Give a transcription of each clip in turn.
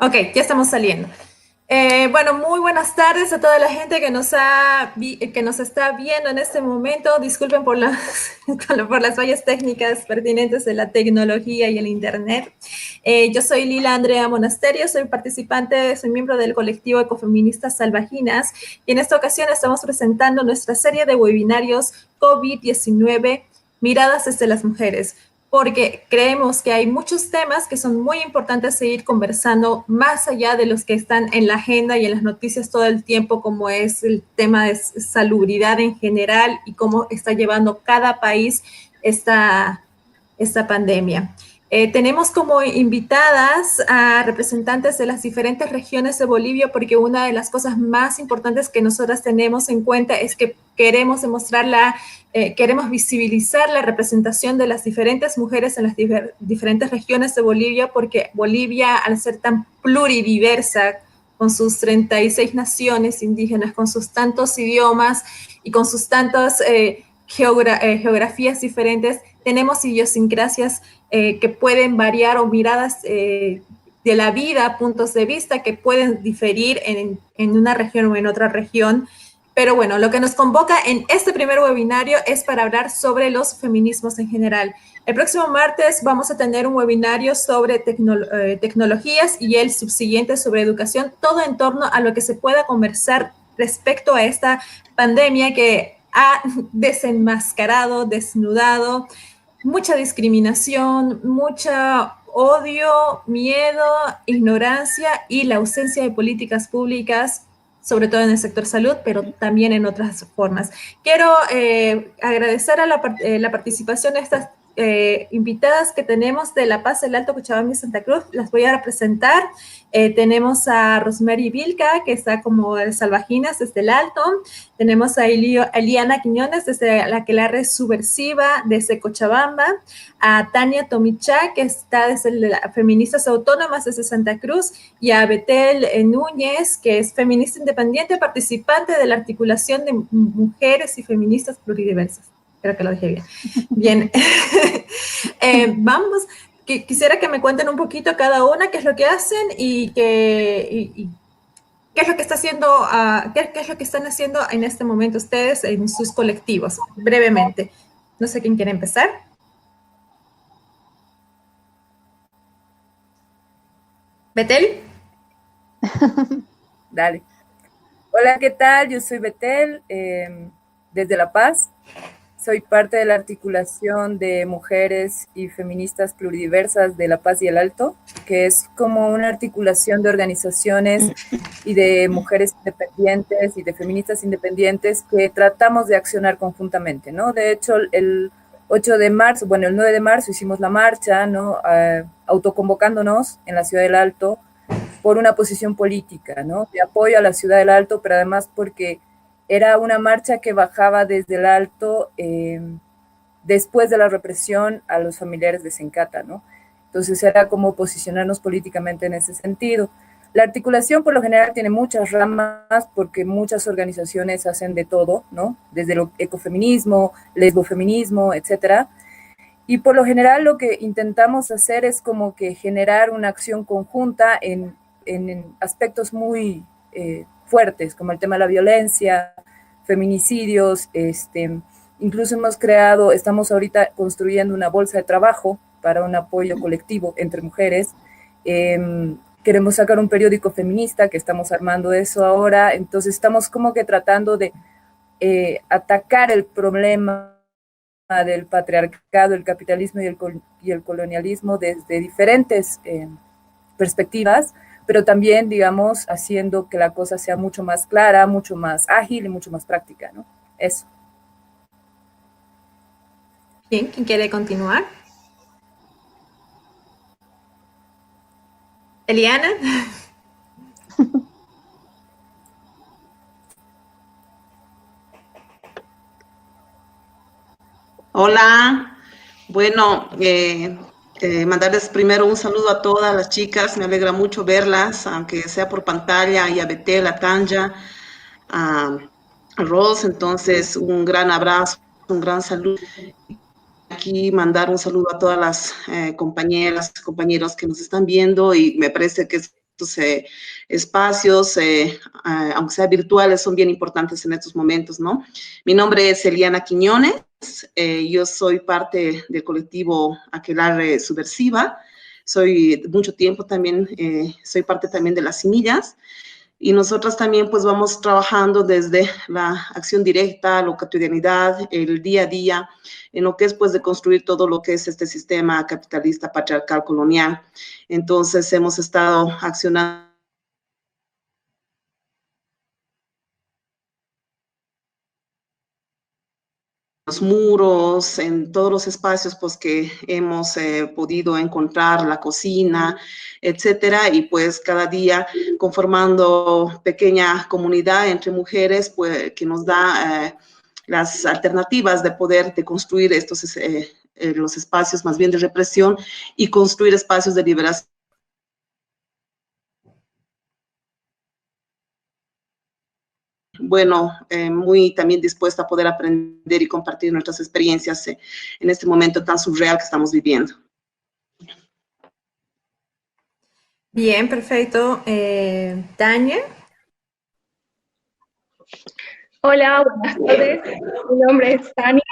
Ok, ya estamos saliendo. Bueno, muy buenas tardes a toda la gente que nos está viendo en este momento. Disculpen por por las fallas técnicas pertinentes de la tecnología y el Internet. Yo soy Lila Andrea Monasterio, soy miembro del colectivo Ecofeministas Salvajinas y en esta ocasión estamos presentando nuestra serie de webinarios COVID-19, Miradas desde las Mujeres, porque creemos que hay muchos temas que son muy importantes seguir conversando más allá de los que están en la agenda y en las noticias todo el tiempo, como es el tema de salubridad en general y cómo está llevando cada país esta pandemia. Tenemos como invitadas a representantes de las diferentes regiones de Bolivia, porque una de las cosas más importantes que nosotras tenemos en cuenta es que queremos queremos visibilizar la representación de las diferentes mujeres en las diferentes regiones de Bolivia, porque Bolivia, al ser tan pluridiversa, con sus 36 naciones indígenas, con sus tantos idiomas y con sus tantas geografías diferentes, tenemos idiosincrasias que pueden variar o miradas de la vida, puntos de vista que pueden diferir en una región o en otra región. Pero bueno, lo que nos convoca en este primer webinario es para hablar sobre los feminismos en general. El próximo martes vamos a tener un webinario sobre tecnologías y el subsiguiente sobre educación, todo en torno a lo que se pueda conversar respecto a esta pandemia que ha desenmascarado, desnudado mucha discriminación, mucho odio, miedo, ignorancia y la ausencia de políticas públicas, sobre todo en el sector salud, pero también en otras formas. Quiero agradecer a la participación de estas invitadas que tenemos de La Paz, el Alto Cochabamba y Santa Cruz. Las voy a presentar. Tenemos a Rosemary Vilca, que está como Salvajinas desde el Alto. Tenemos a Eliana Quiñones desde la Aquelarre Subversiva desde Cochabamba, a Tania Tomichá, que está desde Feministas Autónomas desde Santa Cruz, y a Betel Núñez, que es feminista independiente, participante de la articulación de mujeres y feministas pluridiversas. Creo que lo dije bien. Bien. Vamos, quisiera que me cuenten un poquito cada una qué es lo que hacen y qué es lo que está haciendo, qué es lo que están haciendo en este momento ustedes en sus colectivos, brevemente. No sé quién quiere empezar. ¿Betel? Dale. Hola, ¿qué tal? Yo soy Betel, desde La Paz. Soy parte de la articulación de mujeres y feministas pluridiversas de La Paz y el Alto, que es como una articulación de organizaciones y de mujeres independientes y de feministas independientes que tratamos de accionar conjuntamente, ¿no? De hecho, el 8 de marzo, bueno, el 9 de marzo hicimos la marcha, ¿no? Autoconvocándonos en la Ciudad del Alto por una posición política, ¿no? De apoyo a la Ciudad del Alto, pero además porque era una marcha que bajaba desde el Alto después de la represión a los familiares de Sencata, ¿no? Entonces era como posicionarnos políticamente en ese sentido. La articulación por lo general tiene muchas ramas porque muchas organizaciones hacen de todo, ¿no? Desde el ecofeminismo, lesbofeminismo, etcétera. Y por lo general lo que intentamos hacer es como que generar una acción conjunta en aspectos muy fuertes, como el tema de la violencia, feminicidios, incluso estamos ahorita construyendo una bolsa de trabajo para un apoyo colectivo entre mujeres. Queremos sacar un periódico feminista, que estamos armando eso ahora, entonces estamos como que tratando de atacar el problema del patriarcado, el capitalismo y el colonialismo desde diferentes perspectivas, pero también, digamos, haciendo que la cosa sea mucho más clara, mucho más ágil y mucho más práctica, ¿no? Eso. Bien, ¿quién quiere continuar? Eliana. Hola, bueno, mandarles primero un saludo a todas las chicas, me alegra mucho verlas, aunque sea por pantalla, y a Betel, a Tanja, a, a Rose, entonces un gran abrazo, un gran saludo. Aquí mandar un saludo a todas las compañeras, compañeros que nos están viendo y me parece que es espacios, aunque sea virtuales, son bien importantes en estos momentos, ¿no? Mi nombre es Eliana Quiñones, yo soy parte del colectivo Aquelarre Subversiva, soy de mucho tiempo también, soy parte también de Las Semillas, y nosotras también pues vamos trabajando desde la acción directa, la cotidianidad, el día a día, en lo que es pues de construir todo lo que es este sistema capitalista, patriarcal, colonial. Entonces hemos estado accionando los muros, en todos los espacios pues que hemos podido encontrar, la cocina, etcétera, y pues cada día conformando pequeña comunidad entre mujeres pues que nos da las alternativas de poder de construir estos los espacios más bien de represión y construir espacios de liberación. Bueno, muy también dispuesta a poder aprender y compartir nuestras experiencias en este momento tan surreal que estamos viviendo. Bien, perfecto. Tania. Hola, buenas tardes. Mi nombre es Tania,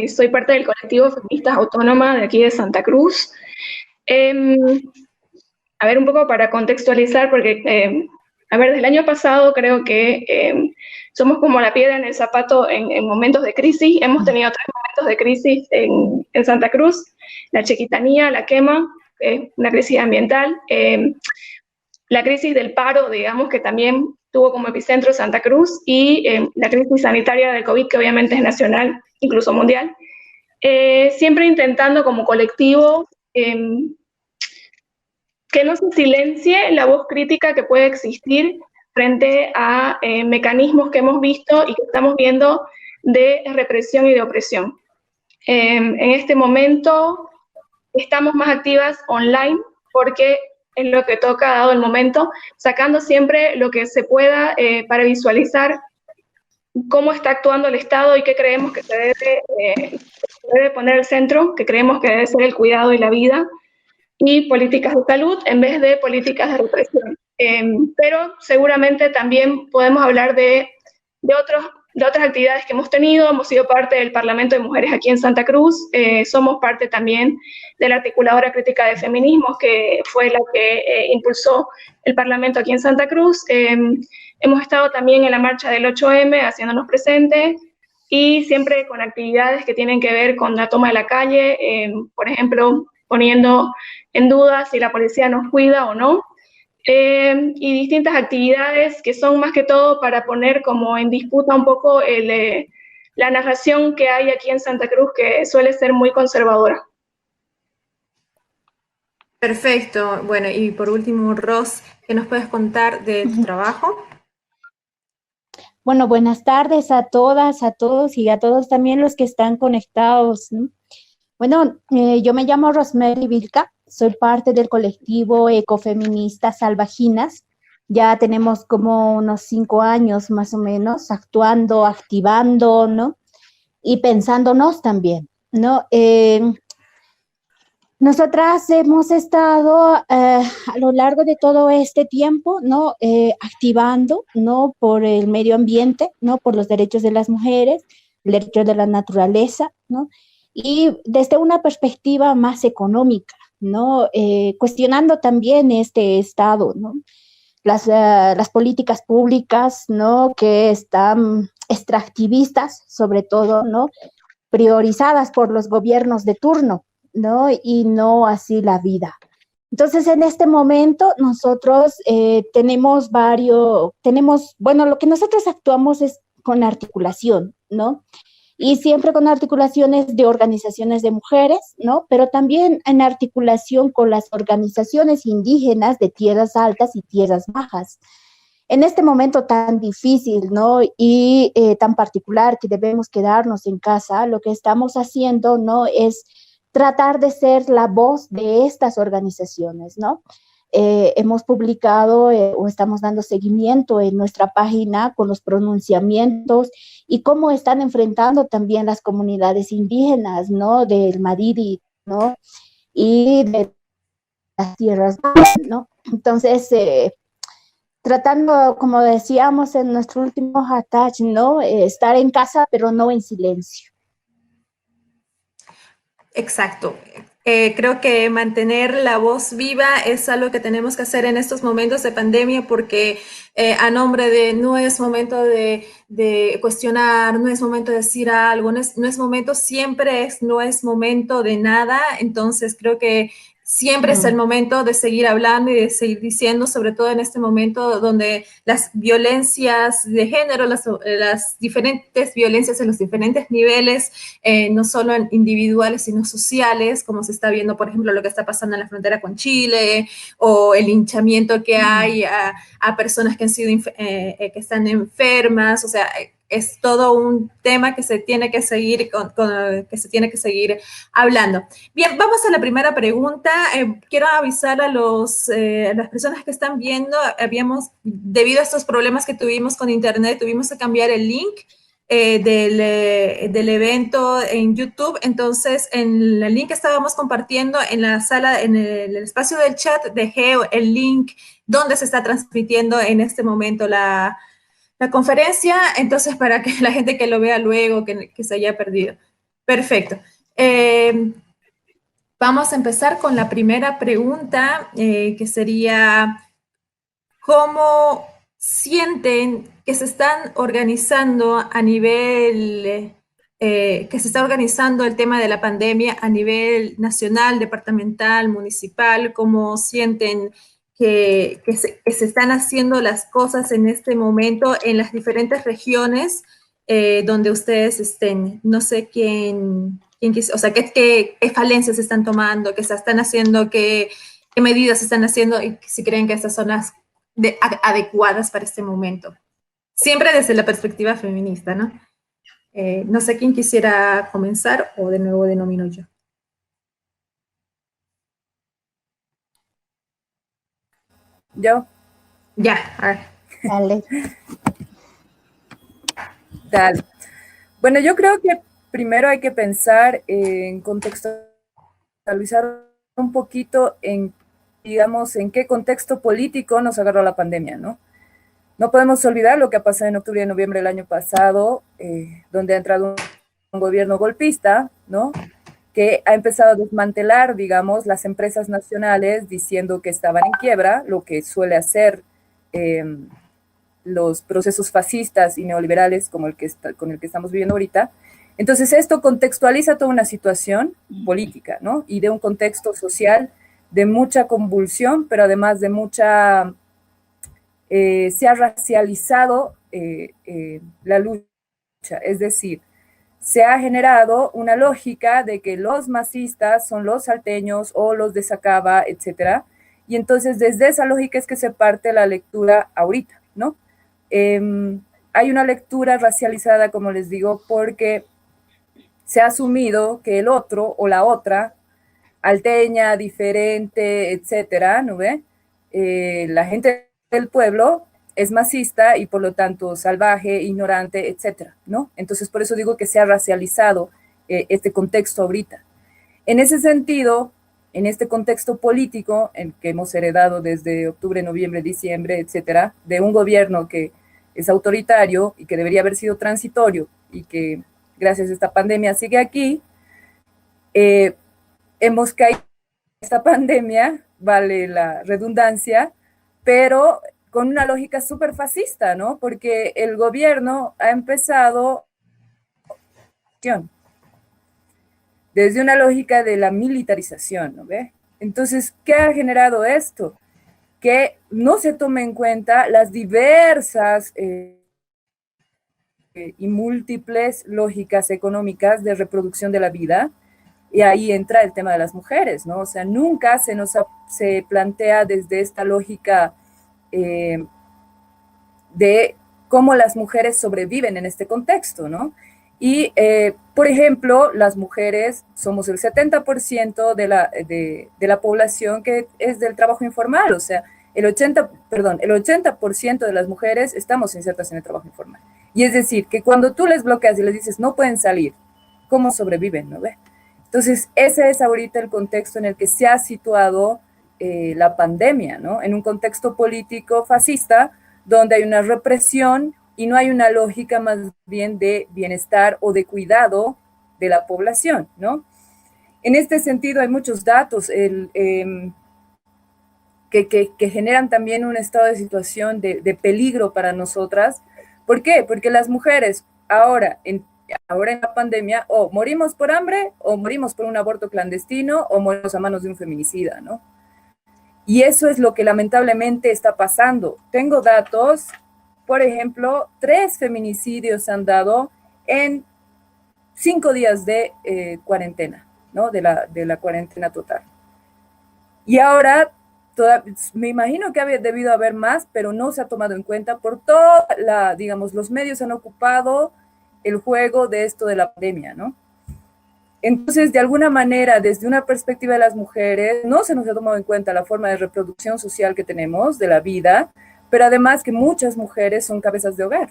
soy parte del colectivo Feministas Autónomas de aquí de Santa Cruz. A ver, un poco para contextualizar, porque, a ver, desde el año pasado creo que somos como la piedra en el zapato en momentos de crisis. Hemos tenido 3 momentos de crisis en Santa Cruz: la Chiquitanía, la quema, una crisis ambiental, la crisis del paro, digamos, que también tuvo como epicentro Santa Cruz, y la crisis sanitaria del COVID, que obviamente es nacional, incluso mundial. Siempre intentando como colectivo que no se silencie la voz crítica que puede existir frente a mecanismos que hemos visto y que estamos viendo de represión y de opresión. En este momento estamos más activas online porque es lo que toca dado el momento, sacando siempre lo que se pueda para visualizar cómo está actuando el Estado y qué creemos que se debe poner al centro, que creemos que debe ser el cuidado y la vida, y políticas de salud en vez de políticas de represión. Pero seguramente también podemos hablar de otras actividades que hemos tenido. Hemos sido parte del Parlamento de Mujeres aquí en Santa Cruz, somos parte también de la Articuladora Crítica de Feminismos, que fue la que impulsó el Parlamento aquí en Santa Cruz. Hemos estado también en la marcha del 8M haciéndonos presentes, y siempre con actividades que tienen que ver con la toma de la calle, por ejemplo, poniendo en duda si la policía nos cuida o no, y distintas actividades que son más que todo para poner como en disputa un poco la narración que hay aquí en Santa Cruz, que suele ser muy conservadora. Perfecto. Bueno, y por último, Ros, ¿qué nos puedes contar de tu trabajo? Bueno, buenas tardes a todas, a todos y a todos también los que están conectados, ¿no? Bueno, yo me llamo Rosemary Vilca, soy parte del colectivo ecofeminista Salvajinas. Ya tenemos como unos 5 años más o menos actuando, activando, ¿no? Y pensándonos también, ¿no? Nosotras hemos estado a lo largo de todo este tiempo, ¿no? Activando, ¿no? Por el medio ambiente, ¿no? Por los derechos de las mujeres, el derecho de la naturaleza, ¿no? Y desde una perspectiva más económica, ¿no? Cuestionando también este Estado, ¿no? Las políticas públicas, ¿no? Que están extractivistas, sobre todo, ¿no? Priorizadas por los gobiernos de turno, ¿no? Y no así la vida. Entonces, en este momento, nosotros bueno, lo que nosotros actuamos es con articulación, ¿no? Y siempre con articulaciones de organizaciones de mujeres, ¿no? Pero también en articulación con las organizaciones indígenas de tierras altas y tierras bajas. En este momento tan difícil, ¿no? Y tan particular, que debemos quedarnos en casa, lo que estamos haciendo, ¿no? Es tratar de ser la voz de estas organizaciones, ¿no? Hemos publicado o estamos dando seguimiento en nuestra página con los pronunciamientos y cómo están enfrentando también las comunidades indígenas, ¿no? Del Madidi, ¿no? Y de las tierras, ¿no? Entonces, tratando, como decíamos en nuestro último attach, ¿no? Estar en casa, pero no en silencio. Exacto. Creo que mantener la voz viva es algo que tenemos que hacer en estos momentos de pandemia porque a nombre de no es momento de cuestionar, no es momento de decir algo, no es momento, siempre no es momento de nada. Entonces creo que siempre es el momento de seguir hablando y de seguir diciendo, sobre todo en este momento donde las violencias de género, las diferentes violencias en los diferentes niveles, no solo individuales, sino sociales, como se está viendo, por ejemplo, lo que está pasando en la frontera con Chile, o el linchamiento que hay a personas que han sido, que están enfermas, o sea, es todo un tema que se tiene que seguir, que se tiene que seguir hablando. Bien, vamos a la primera pregunta. Quiero avisar a las personas que están viendo, debido a estos problemas que tuvimos con internet, tuvimos que cambiar el link del evento en YouTube. Entonces, en el link que estábamos compartiendo en la sala, en el espacio del chat, dejé el link donde se está transmitiendo en este momento la conferencia, entonces para que la gente que lo vea luego, que se haya perdido. Perfecto. Vamos a empezar con la primera pregunta, que sería, ¿cómo sienten que se están organizando a nivel, que se está organizando el tema de la pandemia a nivel nacional, departamental, municipal? ¿Cómo sienten que se están haciendo las cosas en este momento en las diferentes regiones donde ustedes estén? No sé o sea, qué falencias se están tomando, qué se están haciendo, qué medidas se están haciendo, y si creen que estas son las adecuadas para este momento. Siempre desde la perspectiva feminista, ¿no? No sé quién quisiera comenzar o de nuevo denomino yo. ¿Yo? Ya, a ver. Dale. Dale. Bueno, yo creo que primero hay que pensar en contextualizar un poquito en, digamos, en qué contexto político nos agarró la pandemia, ¿no? No podemos olvidar lo que ha pasado en octubre y noviembre del año pasado, donde ha entrado un gobierno golpista, ¿no? Que ha empezado a desmantelar, digamos, las empresas nacionales diciendo que estaban en quiebra, lo que suele hacer los procesos fascistas y neoliberales como con el que estamos viviendo ahorita. Entonces esto contextualiza toda una situación política, ¿no? Y de un contexto social de mucha convulsión, pero además de mucha... se ha racializado la lucha, es decir, se ha generado una lógica de que los masistas son los salteños o los de Sacaba, etcétera, y entonces desde esa lógica es que se parte la lectura ahorita, ¿no? Hay una lectura racializada, como les digo, porque se ha asumido que el otro o la otra, alteña, diferente, etcétera, ¿no ve? La gente del pueblo es masista y por lo tanto salvaje, ignorante, etcétera, ¿no? Entonces por eso digo que se ha racializado este contexto ahorita. En ese sentido, en este contexto político en que hemos heredado desde octubre, noviembre, diciembre, etcétera, de un gobierno que es autoritario y que debería haber sido transitorio y que gracias a esta pandemia sigue aquí, hemos caído en esta pandemia, vale la redundancia, pero con una lógica súper fascista, ¿no? Porque el gobierno ha empezado desde una lógica de la militarización, ¿no ve? Entonces, ¿qué ha generado esto? Que no se tome en cuenta las diversas y múltiples lógicas económicas de reproducción de la vida, y ahí entra el tema de las mujeres, ¿no? O sea, nunca se plantea desde esta lógica de cómo las mujeres sobreviven en este contexto, ¿no? Y, por ejemplo, las mujeres somos el 70% de la población que es del trabajo informal, o sea, el 80% de las mujeres estamos insertas en el trabajo informal. Y es decir, que cuando tú les bloqueas y les dices no pueden salir, ¿cómo sobreviven, no ve? Entonces, ese es ahorita el contexto en el que se ha situado la pandemia, ¿no? En un contexto político fascista donde hay una represión y no hay una lógica más bien de bienestar o de cuidado de la población, ¿no? En este sentido hay muchos datos que generan también un estado de situación de peligro para nosotras. ¿Por qué? Porque las mujeres ahora en la pandemia o morimos por hambre o morimos por un aborto clandestino o morimos a manos de un feminicida, ¿no? Y eso es lo que lamentablemente está pasando. Tengo datos, por ejemplo, 3 feminicidios han dado en 5 días de cuarentena, ¿no? De la cuarentena total. Y ahora, me imagino que había debido haber más, pero no se ha tomado en cuenta por toda digamos, los medios han ocupado el juego de esto de la pandemia, ¿no? Entonces, de alguna manera, desde una perspectiva de las mujeres, no se nos ha tomado en cuenta la forma de reproducción social que tenemos de la vida, pero además que muchas mujeres son cabezas de hogar.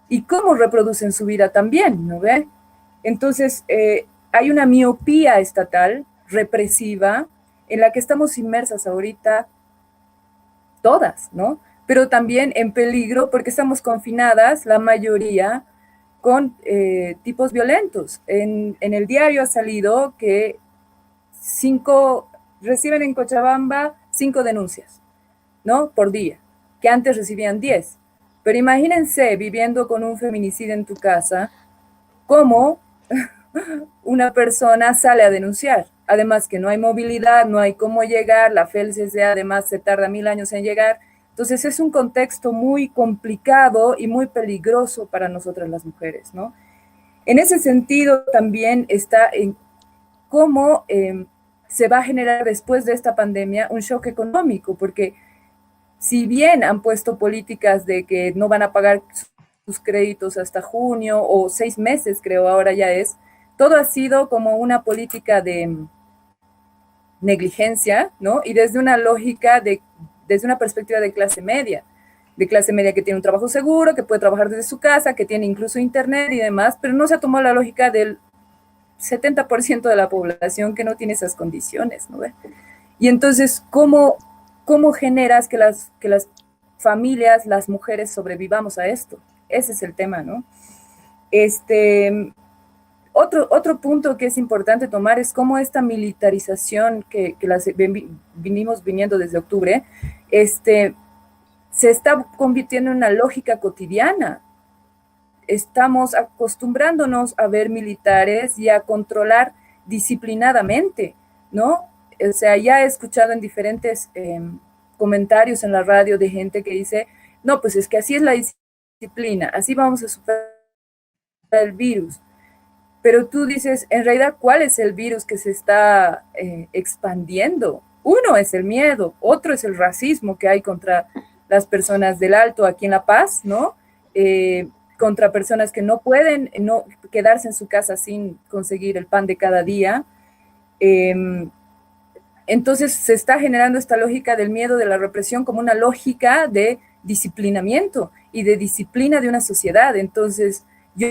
Y cómo reproducen su vida también, ¿no ve? Entonces, hay una miopía estatal, represiva, en la que estamos inmersas ahorita todas, ¿no? Pero también en peligro porque estamos confinadas, la mayoría, con tipos violentos. En el diario ha salido que reciben en Cochabamba 5 denuncias, ¿no? Por día, que antes recibían 10. Pero imagínense viviendo con un feminicidio en tu casa, cómo una persona sale a denunciar. Además que no hay movilidad, no hay cómo llegar, la FELCC además se tarda 1000 años en llegar. Entonces es un contexto muy complicado y muy peligroso para nosotras las mujeres, ¿no? En ese sentido también está en cómo se va a generar después de esta pandemia un shock económico, porque si bien han puesto políticas de que no van a pagar sus créditos hasta junio o 6 meses, creo ahora ya es, todo ha sido como una política de negligencia, ¿no? Y desde una lógica desde una perspectiva de clase media que tiene un trabajo seguro, que puede trabajar desde su casa, que tiene incluso internet y demás, pero no se ha tomado la lógica del 70% de la población que no tiene esas condiciones, ¿no? Y entonces, ¿cómo generas que las familias, las mujeres sobrevivamos a esto? Ese es el tema, ¿no? Otro punto que es importante tomar es cómo esta militarización que vinimos viniendo desde octubre, se está convirtiendo en una lógica cotidiana. Estamos acostumbrándonos a ver militares y a controlar disciplinadamente, ¿no? O sea, ya he escuchado en diferentes comentarios en la radio de gente que dice, no, pues es que así es la disciplina, así vamos a superar el virus. Pero tú dices, en realidad, ¿cuál es el virus que se está expandiendo? Uno es el miedo, otro es el racismo que hay contra las personas del Alto aquí en La Paz, ¿no? Contra personas que no pueden no quedarse en su casa sin conseguir el pan de cada día. Entonces se está generando esta lógica del miedo, de la represión, como una lógica de disciplinamiento y de disciplina de una sociedad. Entonces, yo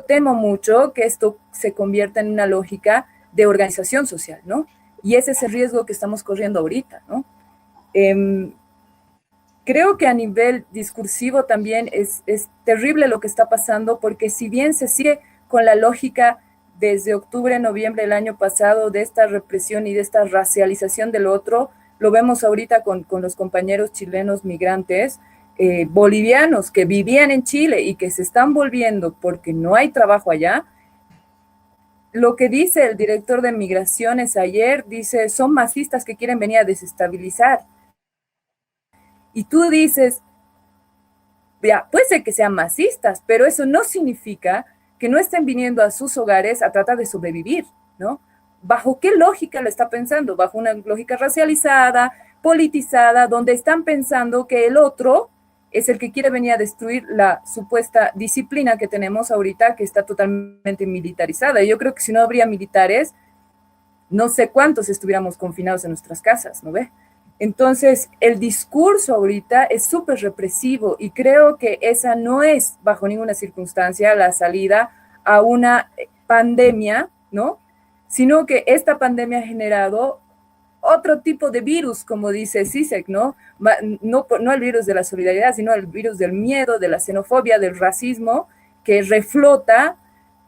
temo mucho que esto se convierta en una lógica de organización social, ¿no? Y ese es el riesgo que estamos corriendo ahorita, ¿no? Creo que a nivel discursivo también es terrible lo que está pasando, porque si bien se sigue con la lógica desde octubre, noviembre del año pasado de esta represión y de esta racialización del otro, lo vemos ahorita con los compañeros chilenos migrantes, bolivianos que vivían en Chile y que se están volviendo porque no hay trabajo allá. Lo que dice el director de Migraciones ayer, dice, son masistas que quieren venir a desestabilizar. Y tú dices, ya, puede ser que sean masistas, pero eso no significa que no estén viniendo a sus hogares a tratar de sobrevivir, ¿no? ¿Bajo qué lógica lo está pensando? Bajo una lógica racializada, politizada, donde están pensando que el otro es el que quiere venir a destruir la supuesta disciplina que tenemos ahorita, que está totalmente militarizada. Y yo creo que si no habría militares, no sé cuántos estuviéramos confinados en nuestras casas, ¿no ve? Entonces, el discurso ahorita es súper represivo y creo que esa no es, bajo ninguna circunstancia, la salida a una pandemia, ¿no? Sino que esta pandemia ha generado otro tipo de virus, como dice Zizek, ¿no? No el virus de la solidaridad, sino el virus del miedo, de la xenofobia, del racismo, que reflota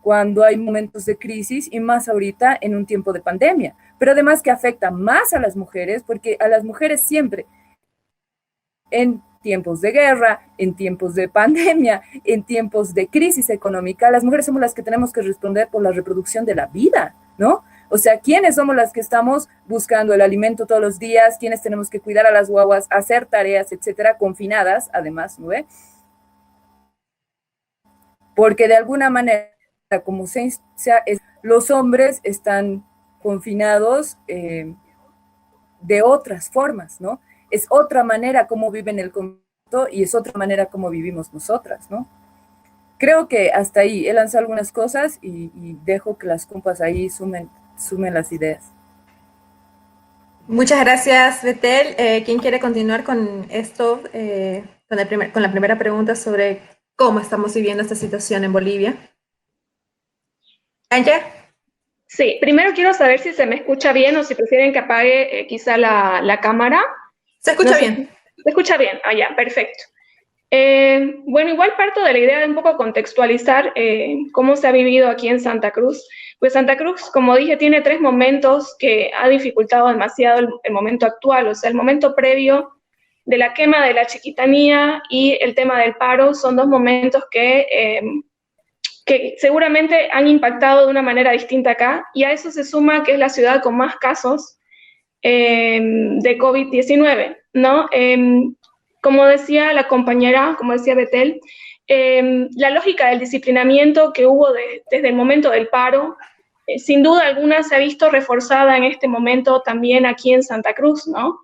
cuando hay momentos de crisis y más ahorita en un tiempo de pandemia. Pero además que afecta más a las mujeres, porque a las mujeres siempre, en tiempos de guerra, en tiempos de pandemia, en tiempos de crisis económica, las mujeres somos las que tenemos que responder por la reproducción de la vida, ¿no? O sea, ¿quiénes somos las que estamos buscando el alimento todos los días? ¿Quiénes tenemos que cuidar a las guaguas, hacer tareas, etcétera, confinadas, además, ¿no ve? Porque de alguna manera, como los hombres están confinados de otras formas, ¿no? Es otra manera como viven el conflicto y es otra manera como vivimos nosotras, ¿no? Creo que hasta ahí he lanzado algunas cosas y dejo que las compas ahí sumen las ideas. Muchas gracias, Betel. ¿Quién quiere continuar con esto, con la primera pregunta sobre cómo estamos viviendo esta situación en Bolivia? ¿Ayer? Sí, primero quiero saber si se me escucha bien o si prefieren que apague quizá la cámara. ¿Se escucha bien? ¿Se escucha bien? Ah, ya, perfecto. Bueno, igual parto de la idea de un poco contextualizar cómo se ha vivido aquí en Santa Cruz. Pues Santa Cruz, como dije, tiene 3 momentos que ha dificultado demasiado el momento actual. O sea, el momento previo de la quema de la Chiquitanía y el tema del paro son 2 momentos que seguramente han impactado de una manera distinta acá, y a eso se suma que es la ciudad con más casos de COVID-19, ¿no? Como decía la compañera, como decía Betel, la lógica del disciplinamiento que hubo desde el momento del paro, sin duda alguna se ha visto reforzada en este momento también aquí en Santa Cruz, ¿no?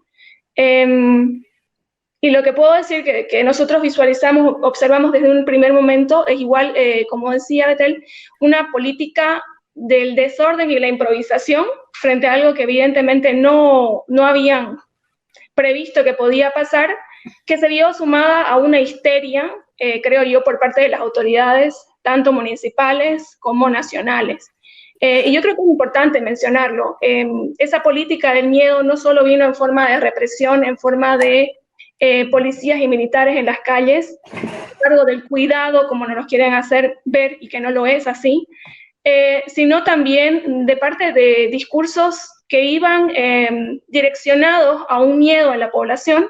Y lo que puedo decir que nosotros visualizamos, observamos desde un primer momento, es igual, como decía Betel, una política del desorden y la improvisación frente a algo que evidentemente no habían previsto que podía pasar, que se vio sumada a una histeria, creo yo, por parte de las autoridades, tanto municipales como nacionales. Y yo creo que es importante mencionarlo. Esa política del miedo no solo vino en forma de represión, en forma de policías y militares en las calles, a cargo del cuidado, como nos quieren hacer ver y que no lo es así, sino también de parte de discursos que iban direccionados a un miedo en la población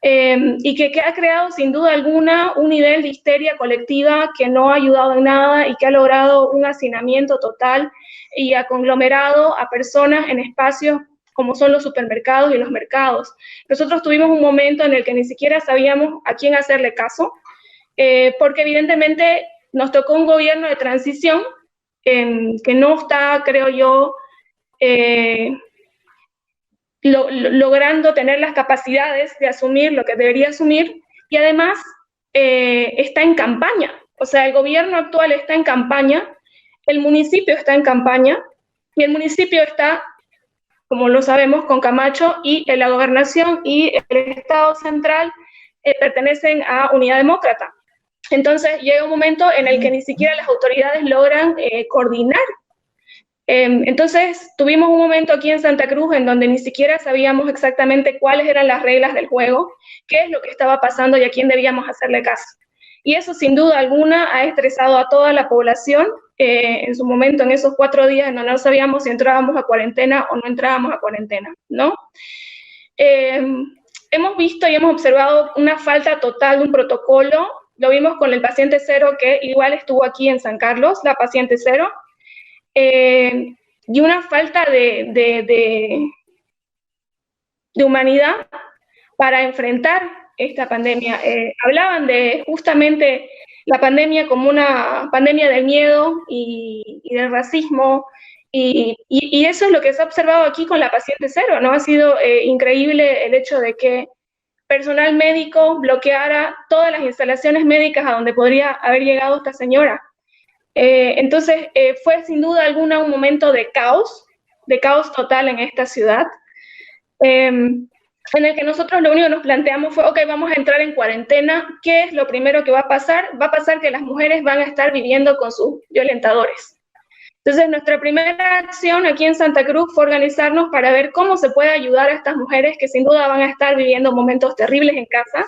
y que ha creado sin duda alguna un nivel de histeria colectiva que no ha ayudado en nada y que ha logrado un hacinamiento total y ha conglomerado a personas en espacios como son los supermercados y los mercados. Nosotros tuvimos un momento en el que ni siquiera sabíamos a quién hacerle caso, porque evidentemente nos tocó un gobierno de transición que no está, creo yo, logrando tener las capacidades de asumir lo que debería asumir, y además está en campaña. O sea, el gobierno actual está en campaña, el municipio está en campaña, y el municipio está, como lo sabemos, con Camacho, y la gobernación y el Estado central pertenecen a Unidad Demócrata. Entonces llega un momento en el que ni siquiera las autoridades logran coordinar. Entonces tuvimos un momento aquí en Santa Cruz en donde ni siquiera sabíamos exactamente cuáles eran las reglas del juego, qué es lo que estaba pasando y a quién debíamos hacerle caso. Y eso sin duda alguna ha estresado a toda la población en su momento, en esos 4 días en donde no sabíamos si entrábamos a cuarentena o no entrábamos a cuarentena, ¿no? Hemos visto y hemos observado una falta total de un protocolo. Lo vimos con el paciente cero, que igual estuvo aquí en San Carlos, la paciente cero, y una falta de humanidad para enfrentar esta pandemia. Hablaban de justamente la pandemia como una pandemia del miedo y del racismo, y eso es lo que se ha observado aquí con la paciente cero, ¿no? Ha sido increíble el hecho de que personal médico bloqueara todas las instalaciones médicas a donde podría haber llegado esta señora. Entonces, fue sin duda alguna un momento de caos total en esta ciudad, en el que nosotros lo único que nos planteamos fue, ok, vamos a entrar en cuarentena. ¿Qué es lo primero que va a pasar? Va a pasar que las mujeres van a estar viviendo con sus violentadores. Entonces, nuestra primera acción aquí en Santa Cruz fue organizarnos para ver cómo se puede ayudar a estas mujeres que sin duda van a estar viviendo momentos terribles en casa.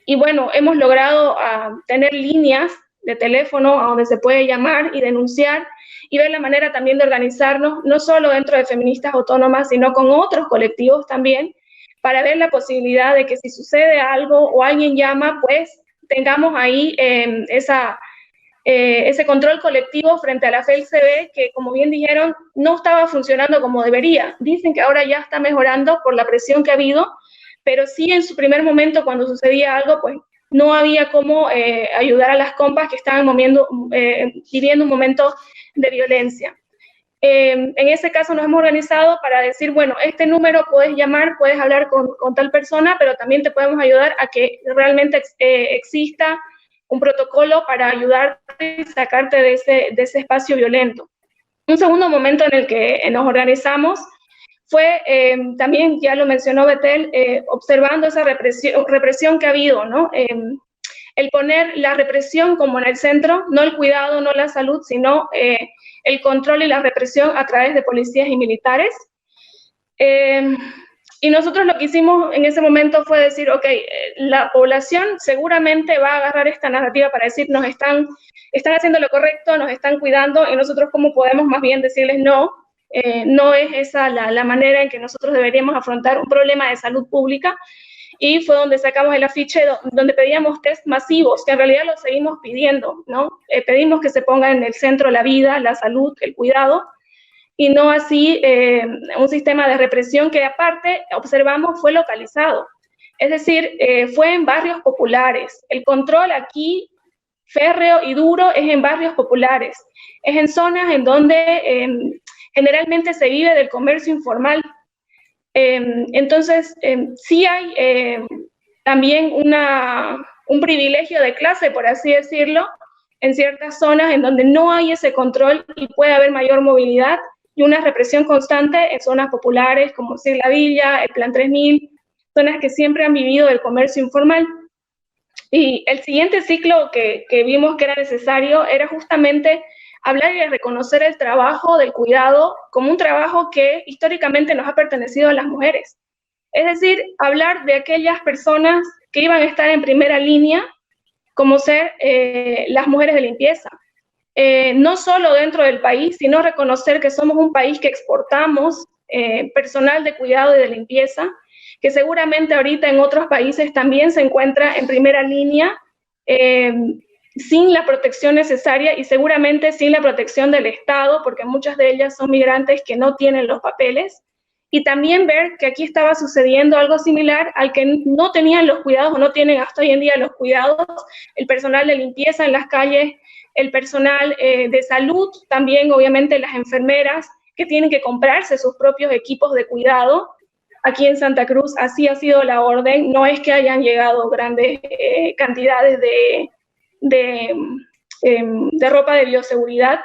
Y bueno, hemos logrado tener líneas de teléfono a donde se puede llamar y denunciar y ver la manera también de organizarnos, no solo dentro de Feministas Autónomas, sino con otros colectivos también, para ver la posibilidad de que si sucede algo o alguien llama, pues tengamos ahí ese control colectivo frente a la FELCB, que como bien dijeron, no estaba funcionando como debería. Dicen que ahora ya está mejorando por la presión que ha habido, pero sí en su primer momento, cuando sucedía algo, pues no había cómo ayudar a las compas que estaban viviendo un momento de violencia. En ese caso nos hemos organizado para decir, bueno, este número puedes llamar, puedes hablar con tal persona, pero también te podemos ayudar a que realmente exista un protocolo para ayudarte y sacarte de ese espacio violento. Un segundo momento en el que nos organizamos fue, también ya lo mencionó Betel, observando esa represión que ha habido, ¿no? El poner la represión como en el centro, no el cuidado, no la salud, sino el control y la represión a través de policías y militares. Y nosotros lo que hicimos en ese momento fue decir, ok, la población seguramente va a agarrar esta narrativa para decir, nos están haciendo lo correcto, nos están cuidando, y nosotros cómo podemos más bien decirles no, no es esa la manera en que nosotros deberíamos afrontar un problema de salud pública. Y fue donde sacamos el afiche donde pedíamos test masivos, que en realidad lo seguimos pidiendo, ¿no? Pedimos que se ponga en el centro la vida, la salud, el cuidado, y no así un sistema de represión que aparte, observamos, fue localizado. Es decir, fue en barrios populares. El control aquí, férreo y duro, es en barrios populares. Es en zonas en donde generalmente se vive del comercio informal. Entonces, sí hay también un privilegio de clase, por así decirlo, en ciertas zonas en donde no hay ese control y puede haber mayor movilidad y una represión constante en zonas populares como La Villa, el Plan 3000, zonas que siempre han vivido del comercio informal. Y el siguiente ciclo que vimos que era necesario era justamente hablar y reconocer el trabajo del cuidado como un trabajo que históricamente nos ha pertenecido a las mujeres. Es decir, hablar de aquellas personas que iban a estar en primera línea, como ser las mujeres de limpieza. No solo dentro del país, sino reconocer que somos un país que exportamos personal de cuidado y de limpieza, que seguramente ahorita en otros países también se encuentra en primera línea, sin la protección necesaria y seguramente sin la protección del Estado, porque muchas de ellas son migrantes que no tienen los papeles, y también ver que aquí estaba sucediendo algo similar al que no tenían los cuidados o no tienen hasta hoy en día los cuidados, el personal de limpieza en las calles, el personal de salud, también obviamente las enfermeras que tienen que comprarse sus propios equipos de cuidado. Aquí en Santa Cruz así ha sido la orden, no es que hayan llegado grandes cantidades de ropa de bioseguridad,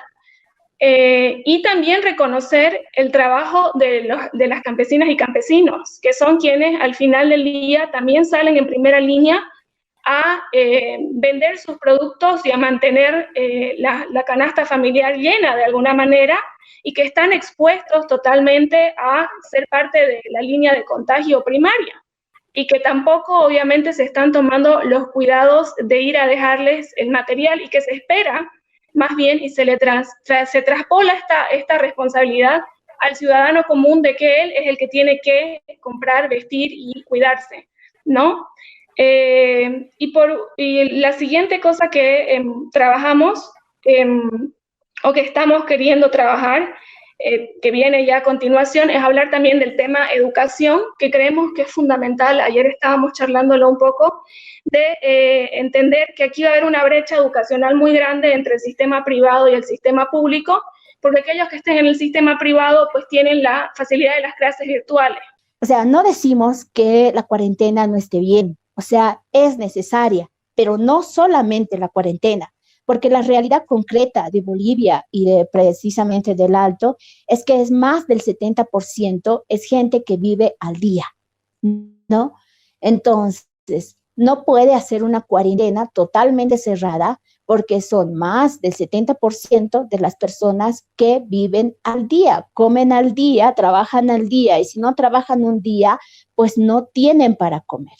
y también reconocer el trabajo de las campesinas y campesinos, que son quienes al final del día también salen en primera línea a vender sus productos y a mantener la canasta familiar llena de alguna manera, y que están expuestos totalmente a ser parte de la línea de contagio primaria, y que tampoco obviamente se están tomando los cuidados de ir a dejarles el material, y que se espera más bien y se traspola esta responsabilidad al ciudadano común de que él es el que tiene que comprar, vestir y cuidarse, ¿no? Y la siguiente cosa que trabajamos o que estamos queriendo trabajar, que viene ya a continuación, es hablar también del tema educación, que creemos que es fundamental. Ayer estábamos charlándolo un poco, de entender que aquí va a haber una brecha educacional muy grande entre el sistema privado y el sistema público, porque aquellos que estén en el sistema privado pues tienen la facilidad de las clases virtuales. O sea, no decimos que la cuarentena no esté bien, o sea, es necesaria, pero no solamente la cuarentena, porque la realidad concreta de Bolivia y precisamente del Alto es que es más del 70% es gente que vive al día, ¿no? Entonces, no puede hacer una cuarentena totalmente cerrada porque son más del 70% de las personas que viven al día, comen al día, trabajan al día, y si no trabajan un día, pues no tienen para comer.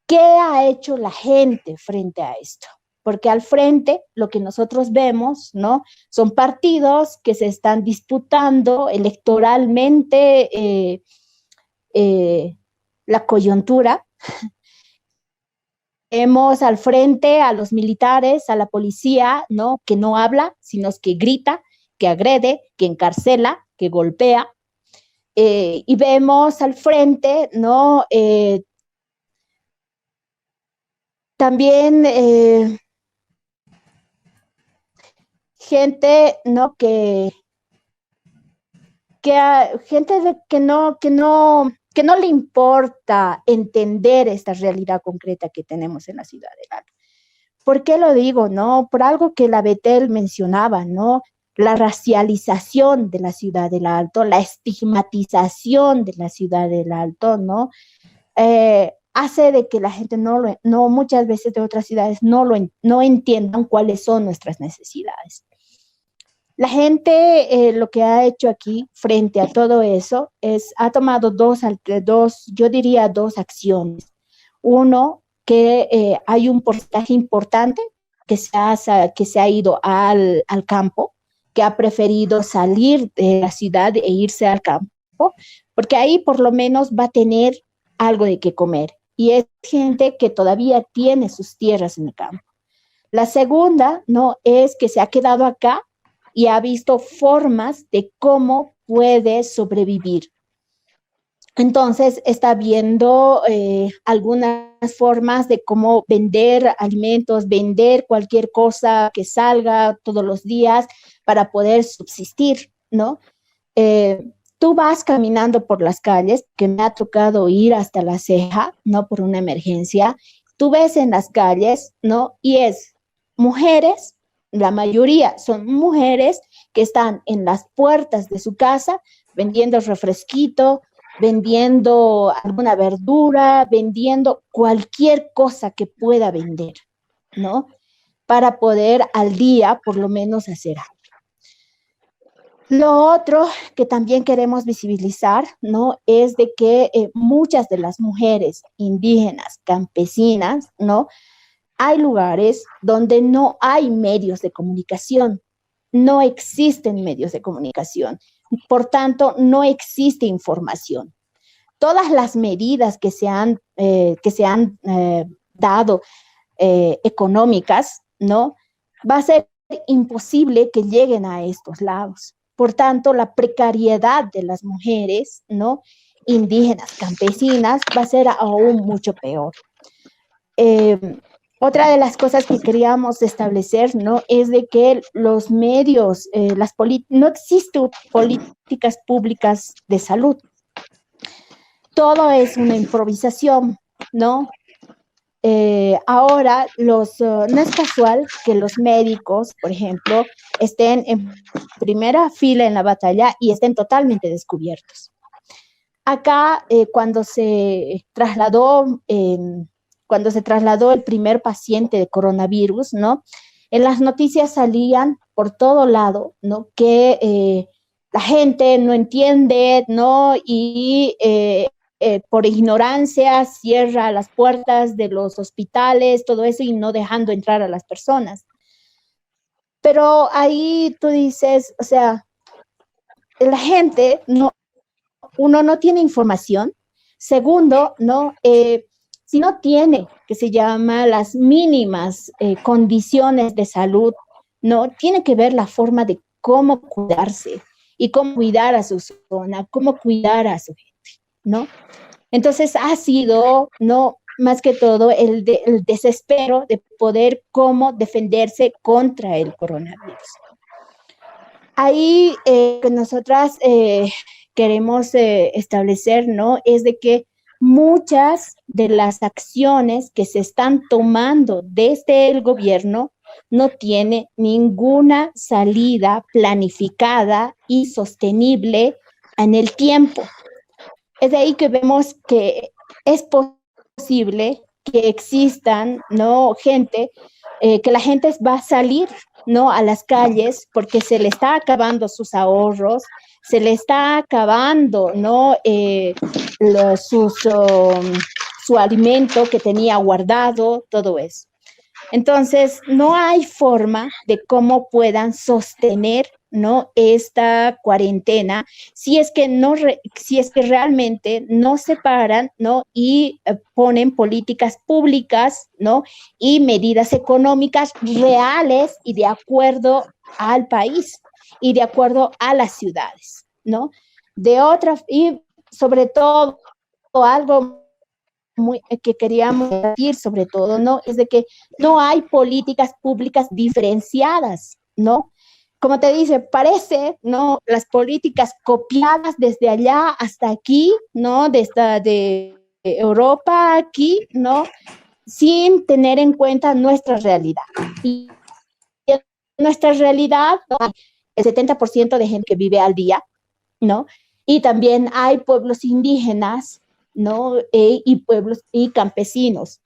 ¿Qué ha hecho la gente frente a esto? Porque al frente lo que nosotros vemos, ¿no? Son partidos que se están disputando electoralmente la coyuntura. Vemos al frente a los militares, a la policía, ¿no? Que no habla, sino que grita, que agrede, que encarcela, que golpea. Y vemos al frente, ¿no? También gente, ¿no? Gente que no le importa entender esta realidad concreta que tenemos en la ciudad del Alto. ¿Por qué lo digo, no? Por algo que la Betel mencionaba, ¿no? La racialización de la ciudad del Alto, la estigmatización de la ciudad del Alto, ¿no? Hace de que la gente no muchas veces de otras ciudades no entiendan cuáles son nuestras necesidades. La gente lo que ha hecho aquí frente a todo eso ha tomado yo diría dos acciones. Uno, que hay un porcentaje importante que se ha ido al campo, que ha preferido salir de la ciudad e irse al campo, porque ahí por lo menos va a tener algo de qué comer. Y es gente que todavía tiene sus tierras en el campo. La segunda, ¿no? Es que se ha quedado acá y ha visto formas de cómo puede sobrevivir. Entonces, está viendo algunas formas de cómo vender alimentos, vender cualquier cosa que salga todos los días para poder subsistir, ¿no? Tú vas caminando por las calles, que me ha tocado ir hasta La Ceja, ¿no? Por una emergencia. Tú ves en las calles, ¿no? Y es mujeres, la mayoría son mujeres que están en las puertas de su casa vendiendo refresquito, vendiendo alguna verdura, vendiendo cualquier cosa que pueda vender, ¿no? Para poder al día por lo menos hacer algo. Lo otro que también queremos visibilizar, ¿no? Es de que muchas de las mujeres indígenas, campesinas, ¿no? Hay lugares donde no hay medios de comunicación, no existen medios de comunicación, por tanto, no existe información. Todas las medidas que se han dado económicas, ¿no? Va a ser imposible que lleguen a estos lados. Por tanto, la precariedad de las mujeres, ¿no? Indígenas, campesinas, va a ser aún mucho peor. Otra de las cosas que queríamos establecer, ¿no? Es de que los medios, no existen políticas públicas de salud. Todo es una improvisación, ¿no? Ahora, no es casual que los médicos, por ejemplo, estén en primera fila en la batalla y estén totalmente descubiertos. Acá, cuando se trasladó el primer paciente de coronavirus, ¿no? En las noticias salían por todo lado, ¿no? Que la gente no entiende, ¿no? Y por ignorancia cierra las puertas de los hospitales, todo eso, y no dejando entrar a las personas. Pero ahí tú dices, o sea, la gente, uno no tiene información. Segundo, ¿no? Si no tiene, que se llama las mínimas condiciones de salud, ¿no? Tiene que ver la forma de cómo cuidarse y cómo cuidar a su zona, cómo cuidar a su gente, ¿no? Entonces ha sido, ¿no? Más que todo el desespero de poder cómo defenderse contra el coronavirus. Ahí que nosotras queremos establecer, ¿no? Es de que muchas de las acciones que se están tomando desde el gobierno no tiene ninguna salida planificada y sostenible en el tiempo. Es de ahí que vemos que es posible que existan, ¿no? Gente que la gente va a salir, ¿no?, a las calles porque se le está acabando sus ahorros, se le está acabando, ¿no?, su alimento que tenía guardado, todo eso. Entonces, no hay forma de cómo puedan sostener, ¿no?, esta cuarentena si es que si es que realmente no se paran, ¿no?, y ponen políticas públicas, ¿no?, y medidas económicas reales y de acuerdo al país y de acuerdo a las ciudades, ¿no? Y sobre todo algo que queríamos decir sobre todo, ¿no?, es de que no hay políticas públicas diferenciadas, ¿no? Como te dice, parece, ¿no?, las políticas copiadas desde allá hasta aquí, ¿no?, de Europa aquí, ¿no?, sin tener en cuenta nuestra realidad. Y en nuestra realidad, ¿no?, hay el 70% de gente que vive al día, ¿no? Y también hay pueblos indígenas, ¿no? Y pueblos y campesinos.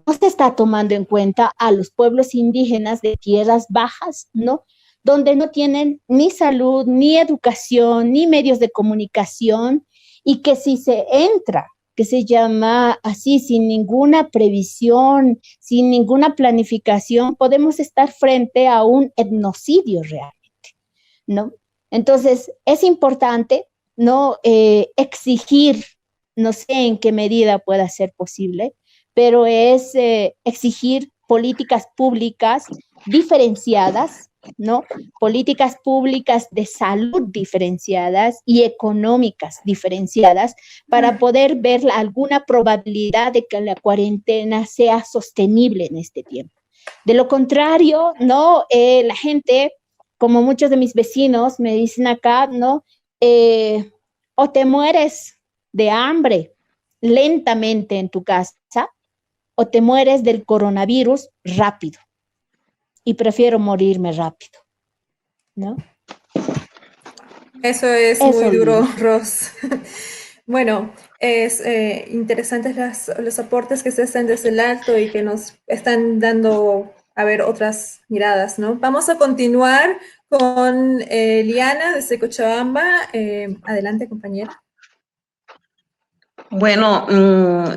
No se está tomando en cuenta a los pueblos indígenas de tierras bajas, ¿no?, donde no tienen ni salud, ni educación, ni medios de comunicación, y que si se entra, que se llama así, sin ninguna previsión, sin ninguna planificación, podemos estar frente a un etnocidio realmente, ¿no? Entonces, es importante, ¿no?, exigir, no sé en qué medida pueda ser posible, pero es exigir políticas públicas diferenciadas, ¿no? Políticas públicas de salud diferenciadas y económicas diferenciadas para poder ver alguna probabilidad de que la cuarentena sea sostenible en este tiempo. De lo contrario, ¿no? La gente, como muchos de mis vecinos me dicen acá, ¿no? O te mueres de hambre lentamente en tu casa, o te mueres del coronavirus rápido. Y prefiero morirme rápido, ¿no? Eso es muy Eso, duro, Lina. Ros. Bueno, es interesantes los aportes que se hacen desde el alto y que nos están dando a ver otras miradas, ¿no? Vamos a continuar con Liana desde Cochabamba. Adelante, compañera. Bueno,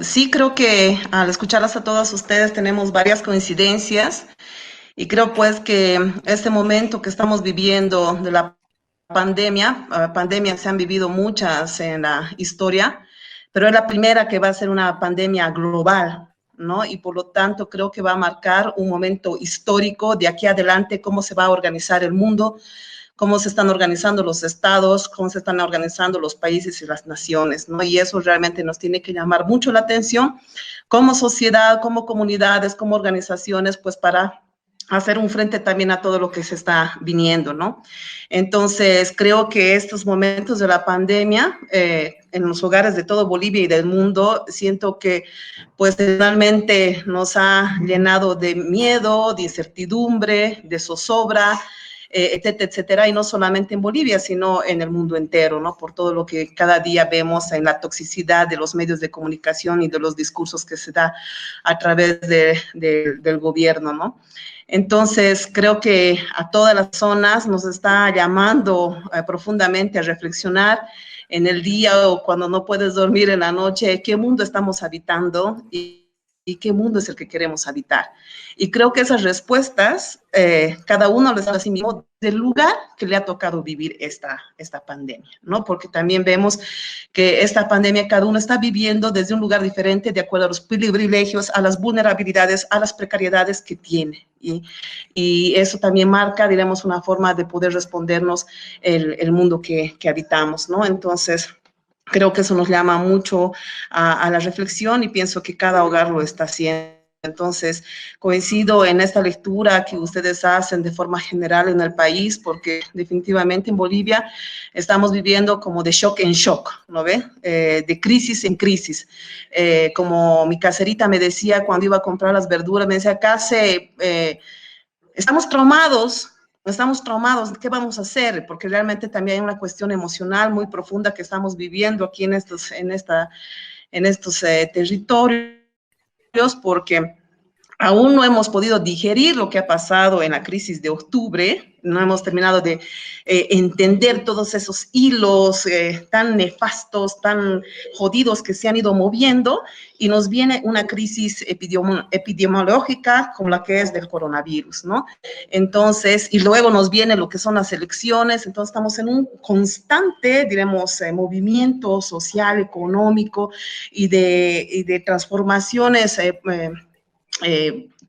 sí creo que al escucharlas a todas ustedes tenemos varias coincidencias y creo pues que este momento que estamos viviendo de la pandemia se han vivido muchas en la historia, pero es la primera que va a ser una pandemia global, ¿no? Y por lo tanto creo que va a marcar un momento histórico de aquí adelante, cómo se va a organizar el mundo, cómo se están organizando los estados, cómo se están organizando los países y las naciones, ¿no? Y eso realmente nos tiene que llamar mucho la atención como sociedad, como comunidades, como organizaciones, pues para hacer un frente también a todo lo que se está viniendo, ¿no? Entonces, creo que estos momentos de la pandemia, en los hogares de todo Bolivia y del mundo, siento que, pues, realmente nos ha llenado de miedo, de incertidumbre, de zozobra, etcétera, etcétera, y no solamente en Bolivia, sino en el mundo entero, ¿no? Por todo lo que cada día vemos en la toxicidad de los medios de comunicación y de los discursos que se da a través del gobierno, ¿no? Entonces, creo que a todas las zonas nos está llamando profundamente a reflexionar en el día o cuando no puedes dormir en la noche, qué mundo estamos habitando y qué mundo es el que queremos habitar. Y creo que esas respuestas, cada uno les da a sí mismo del lugar que le ha tocado vivir esta pandemia, ¿no? Porque también vemos que esta pandemia cada uno está viviendo desde un lugar diferente, de acuerdo a los privilegios, a las vulnerabilidades, a las precariedades que tiene. Y eso también marca, diremos, una forma de poder respondernos el mundo que habitamos, ¿no? Entonces, creo que eso nos llama mucho a la reflexión y pienso que cada hogar lo está haciendo. Entonces, coincido en esta lectura que ustedes hacen de forma general en el país, porque definitivamente en Bolivia estamos viviendo como de shock en shock, ¿no ve? De crisis en crisis. Como mi caserita me decía cuando iba a comprar las verduras, me decía, estamos traumados, ¿qué vamos a hacer? Porque realmente también hay una cuestión emocional muy profunda que estamos viviendo aquí en estos territorios, porque aún no hemos podido digerir lo que ha pasado en la crisis de octubre, no hemos terminado de entender todos esos hilos tan nefastos, tan jodidos que se han ido moviendo, y nos viene una crisis epidemiológica como la que es del coronavirus, ¿no? Entonces, y luego nos viene lo que son las elecciones, entonces estamos en un constante, diremos, movimiento social, económico y de transformaciones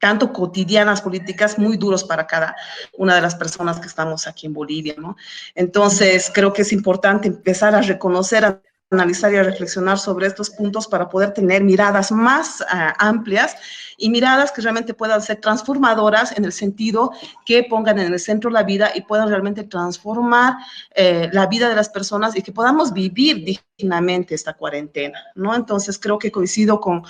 tanto cotidianas, políticas, muy duros para cada una de las personas que estamos aquí en Bolivia, ¿no? Entonces, creo que es importante empezar a reconocer, a analizar y a reflexionar sobre estos puntos para poder tener miradas más amplias y miradas que realmente puedan ser transformadoras en el sentido que pongan en el centro la vida y puedan realmente transformar la vida de las personas y que podamos vivir dignamente esta cuarentena, ¿no? Entonces, creo que coincido con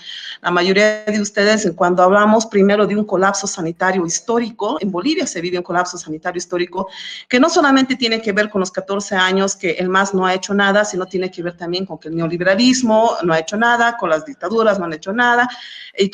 la mayoría de ustedes cuando hablamos primero de un colapso sanitario histórico. En Bolivia se vive un colapso sanitario histórico que no solamente tiene que ver con los 14 años que el MAS no ha hecho nada, sino tiene que ver también con que el neoliberalismo no ha hecho nada, con las dictaduras no han hecho nada, y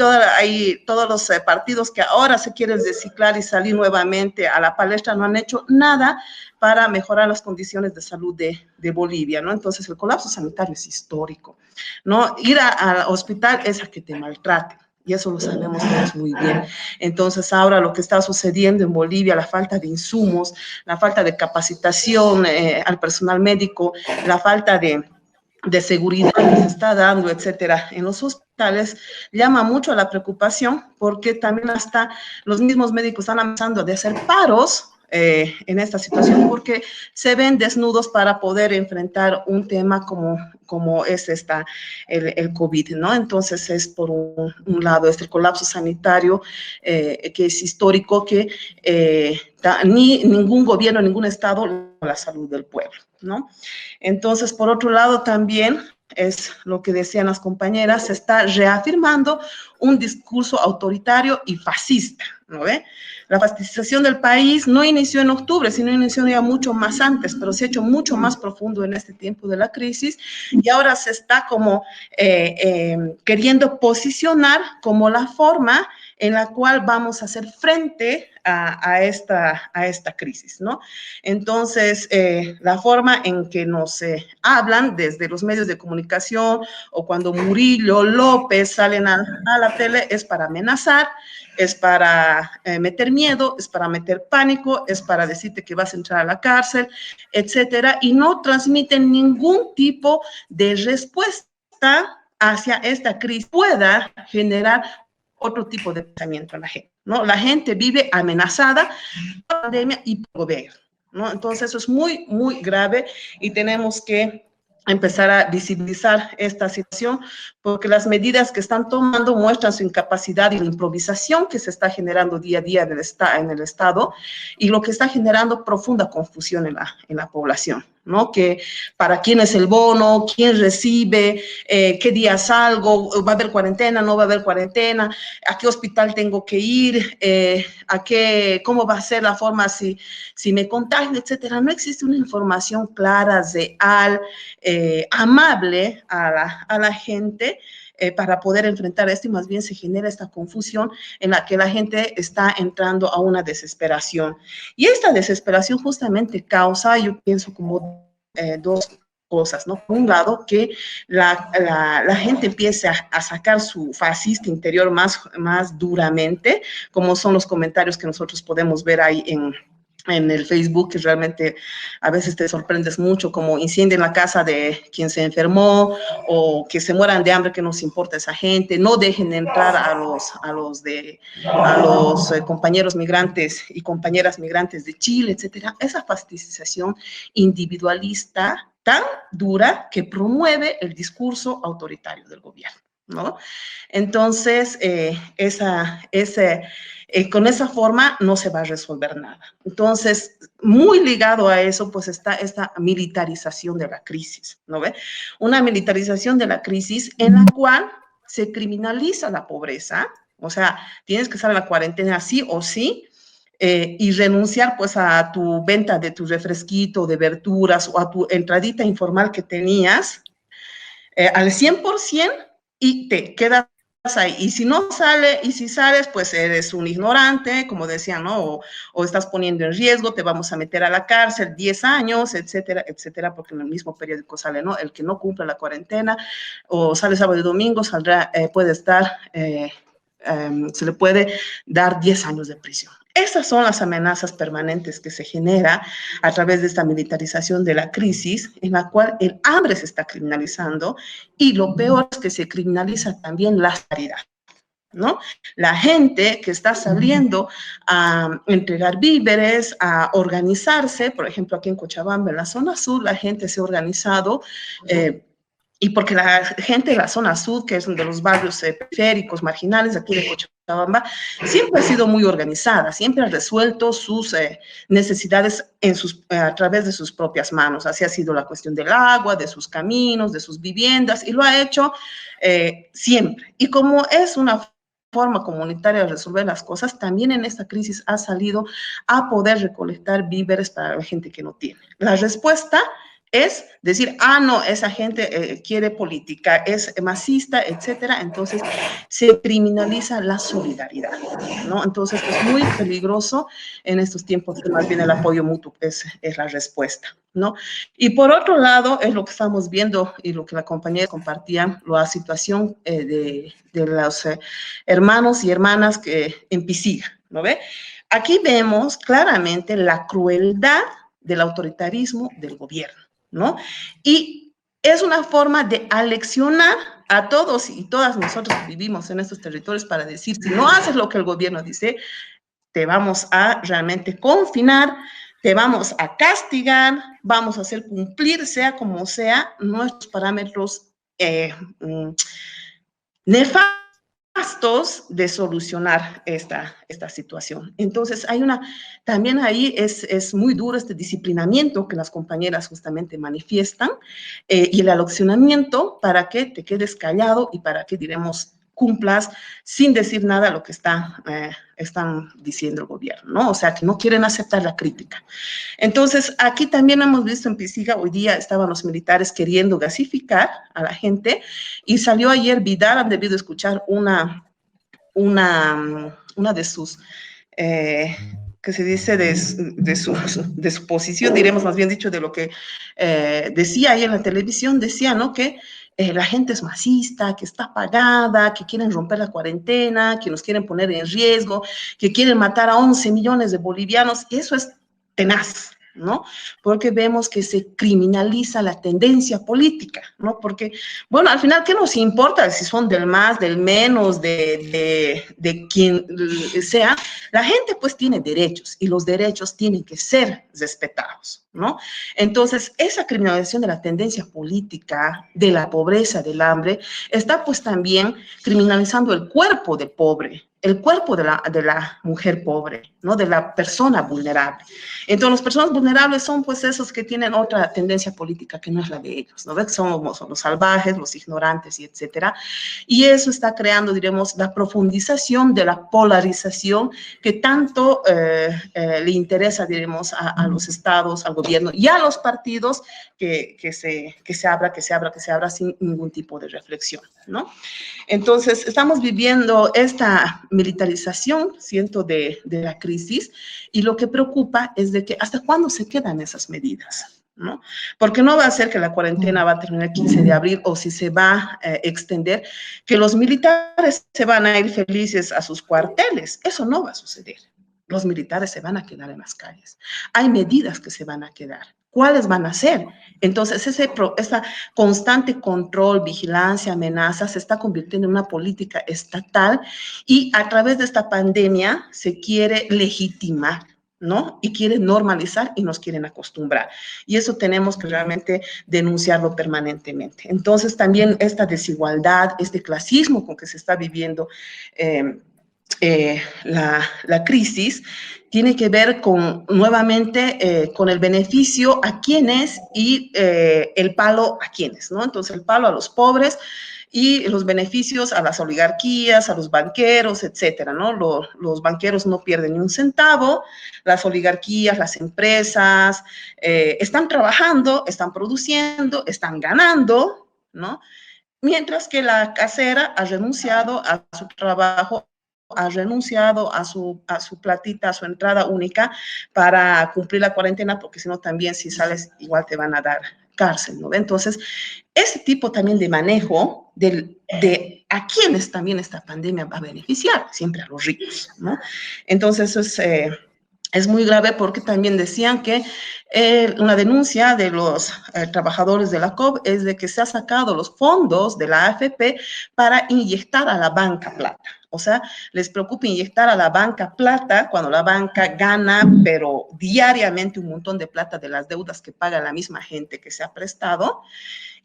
todos los partidos que ahora se quieren reciclar y salir nuevamente a la palestra no han hecho nada para mejorar las condiciones de salud de Bolivia, ¿no? Entonces, el colapso sanitario es histórico, ¿no? Ir al hospital es a que te maltraten. Y eso lo sabemos todos muy bien. Entonces, ahora lo que está sucediendo en Bolivia, la falta de insumos, la falta de capacitación al personal médico, la falta de seguridad que se está dando, etcétera, en los hospitales, llama mucho a la preocupación, porque también hasta los mismos médicos están amenazando de hacer paros en esta situación, porque se ven desnudos para poder enfrentar un tema como es el COVID, ¿no? Entonces, es por un lado este colapso sanitario que es histórico, que ningún gobierno, ningún estado, la salud del pueblo, ¿no? Entonces, por otro lado, también es lo que decían las compañeras, se está reafirmando un discurso autoritario y fascista, ¿no ve? La fascistización del país no inició en octubre, sino inició ya mucho más antes, pero se ha hecho mucho más profundo en este tiempo de la crisis, y ahora se está como queriendo posicionar como la forma en la cual vamos a hacer frente a esta crisis, ¿no? Entonces, la forma en que nos hablan desde los medios de comunicación o cuando Murillo, López salen a la tele es para amenazar, es para meter miedo, es para meter pánico, es para decirte que vas a entrar a la cárcel, etcétera, y no transmiten ningún tipo de respuesta hacia esta crisis pueda generar otro tipo de pensamiento en la gente, ¿no? La gente vive amenazada por la pandemia y por el gobierno, ¿no? Entonces, eso es muy, muy grave y tenemos que empezar a visibilizar esta situación, porque las medidas que están tomando muestran su incapacidad y la improvisación que se está generando día a día en el Estado, y lo que está generando profunda confusión en la población, ¿no? Que para quién es el bono, quién recibe, qué día salgo, va a haber cuarentena, no va a haber cuarentena, a qué hospital tengo que ir, cómo va a ser la forma si me contagio, etcétera. No existe una información clara, real, amable a la gente para poder enfrentar esto, y más bien se genera esta confusión en la que la gente está entrando a una desesperación. Y esta desesperación justamente causa, yo pienso, como dos cosas, ¿no? Por un lado, que la gente empiece a sacar su fascista interior más duramente, como son los comentarios que nosotros podemos ver ahí en el Facebook, que realmente a veces te sorprendes mucho, como incendien la casa de quien se enfermó, o que se mueran de hambre, que nos importa esa gente, no dejen entrar a los compañeros migrantes y compañeras migrantes de Chile, etcétera. Esa fascistización individualista tan dura que promueve el discurso autoritario del gobierno, ¿no? Entonces, con esa forma no se va a resolver nada. Entonces, muy ligado a eso, pues está esta militarización de la crisis, ¿no ve? Una militarización de la crisis en la cual se criminaliza la pobreza, o sea, tienes que estar en la cuarentena sí o sí, y renunciar pues a tu venta de tu refresquito, de verduras, o a tu entradita informal que tenías al 100%, y te quedas ahí. Y si no sale, y si sales, pues eres un ignorante, como decía, ¿no? O estás poniendo en riesgo, te vamos a meter a la cárcel 10 años, etcétera, etcétera, porque en el mismo periódico sale, ¿no? El que no cumple la cuarentena o sale sábado y domingo, saldrá, puede estar, se le puede dar 10 años de prisión. Esas son las amenazas permanentes que se genera a través de esta militarización de la crisis, en la cual el hambre se está criminalizando y lo peor es que se criminaliza también la caridad, ¿no? La gente que está saliendo a entregar víveres, a organizarse, por ejemplo, aquí en Cochabamba, en la zona sur, la gente se ha organizado, y porque la gente de la zona sur, que es de los barrios periféricos, marginales, aquí de Cochabamba, siempre ha sido muy organizada, siempre ha resuelto sus necesidades a través de sus propias manos. Así ha sido la cuestión del agua, de sus caminos, de sus viviendas, y lo ha hecho siempre. Y como es una forma comunitaria de resolver las cosas, también en esta crisis ha salido a poder recolectar víveres para la gente que no tiene. La respuesta es decir, no, esa gente quiere política, es masista, etcétera. Entonces, se criminaliza la solidaridad, ¿no? Entonces, es muy peligroso en estos tiempos que más bien el apoyo mutuo es la respuesta, ¿no? Y por otro lado, es lo que estamos viendo y lo que la compañera compartía, la situación de los hermanos y hermanas que en Pisiga, ¿no ve? Aquí vemos claramente la crueldad del autoritarismo del gobierno, ¿no? Y es una forma de aleccionar a todos y todas nosotros que vivimos en estos territorios para decir, si no haces lo que el gobierno dice, te vamos a realmente confinar, te vamos a castigar, vamos a hacer cumplir, sea como sea, nuestros parámetros nefastos de solucionar esta situación. Entonces, también ahí es muy duro este disciplinamiento que las compañeras justamente manifiestan y el aleccionamiento para que te quedes callado y para que, diremos, cumplas sin decir nada lo que están diciendo el gobierno, ¿no? O sea, que no quieren aceptar la crítica. Entonces, aquí también hemos visto en Pisiga, hoy día estaban los militares queriendo gasificar a la gente y salió ayer Vidal, han debido escuchar una de sus, que se dice de su posición, diremos más bien dicho, de lo que decía ahí en la televisión, decía, ¿no? Que la gente es masista, que está apagada, que quieren romper la cuarentena, que nos quieren poner en riesgo, que quieren matar a 11 millones de bolivianos. Eso es tenaz, ¿no? Porque vemos que se criminaliza la tendencia política, ¿no? Porque, bueno, al final, ¿qué nos importa si son del más, del menos, de quien sea? La gente pues tiene derechos y los derechos tienen que ser respetados, ¿no? Entonces, esa criminalización de la tendencia política, de la pobreza, del hambre, está pues también criminalizando el cuerpo del pobre, el cuerpo de la mujer pobre, ¿no? De la persona vulnerable. Entonces, las personas vulnerables son pues esos que tienen otra tendencia política que no es la de ellos, ¿no? Son los salvajes, los ignorantes y etcétera. Y eso está creando, diremos, la profundización de la polarización que tanto le interesa, diremos, a los estados, al gobierno y a los partidos que se abra sin ningún tipo de reflexión, ¿no? Entonces, estamos viviendo esta militarización, siento, de la crisis, y lo que preocupa es de que hasta cuándo se quedan esas medidas, ¿no? Porque no va a ser que la cuarentena va a terminar el 15 de abril o si se va a extender, que los militares se van a ir felices a sus cuarteles. Eso no va a suceder. Los militares se van a quedar en las calles. Hay medidas que se van a quedar. ¿Cuáles van a ser? Entonces, esa constante control, vigilancia, amenaza se está convirtiendo en una política estatal y a través de esta pandemia se quiere legitimar, ¿no? Y quieren normalizar y nos quieren acostumbrar. Y eso tenemos que realmente denunciarlo permanentemente. Entonces, también esta desigualdad, este clasismo con que se está viviendo la crisis, tiene que ver nuevamente con el beneficio a quienes y el palo a quienes, ¿no? Entonces, el palo a los pobres y los beneficios a las oligarquías, a los banqueros, etcétera, ¿no? Los banqueros no pierden ni un centavo, las oligarquías, las empresas están trabajando, están produciendo, están ganando, ¿no? mientras que la casera ha renunciado a su trabajo, ha renunciado a su platita, a su entrada única para cumplir la cuarentena, porque si no también si sales igual te van a dar cárcel, ¿no? Entonces, ese tipo también de manejo de a quienes también esta pandemia va a beneficiar, siempre a los ricos, ¿no? Entonces, eso es muy grave porque también decían que una denuncia de los trabajadores de la COP es de que se ha sacado los fondos de la AFP para inyectar a la banca plata. O sea, les preocupa inyectar a la banca plata cuando la banca gana, pero diariamente un montón de plata de las deudas que paga la misma gente que se ha prestado.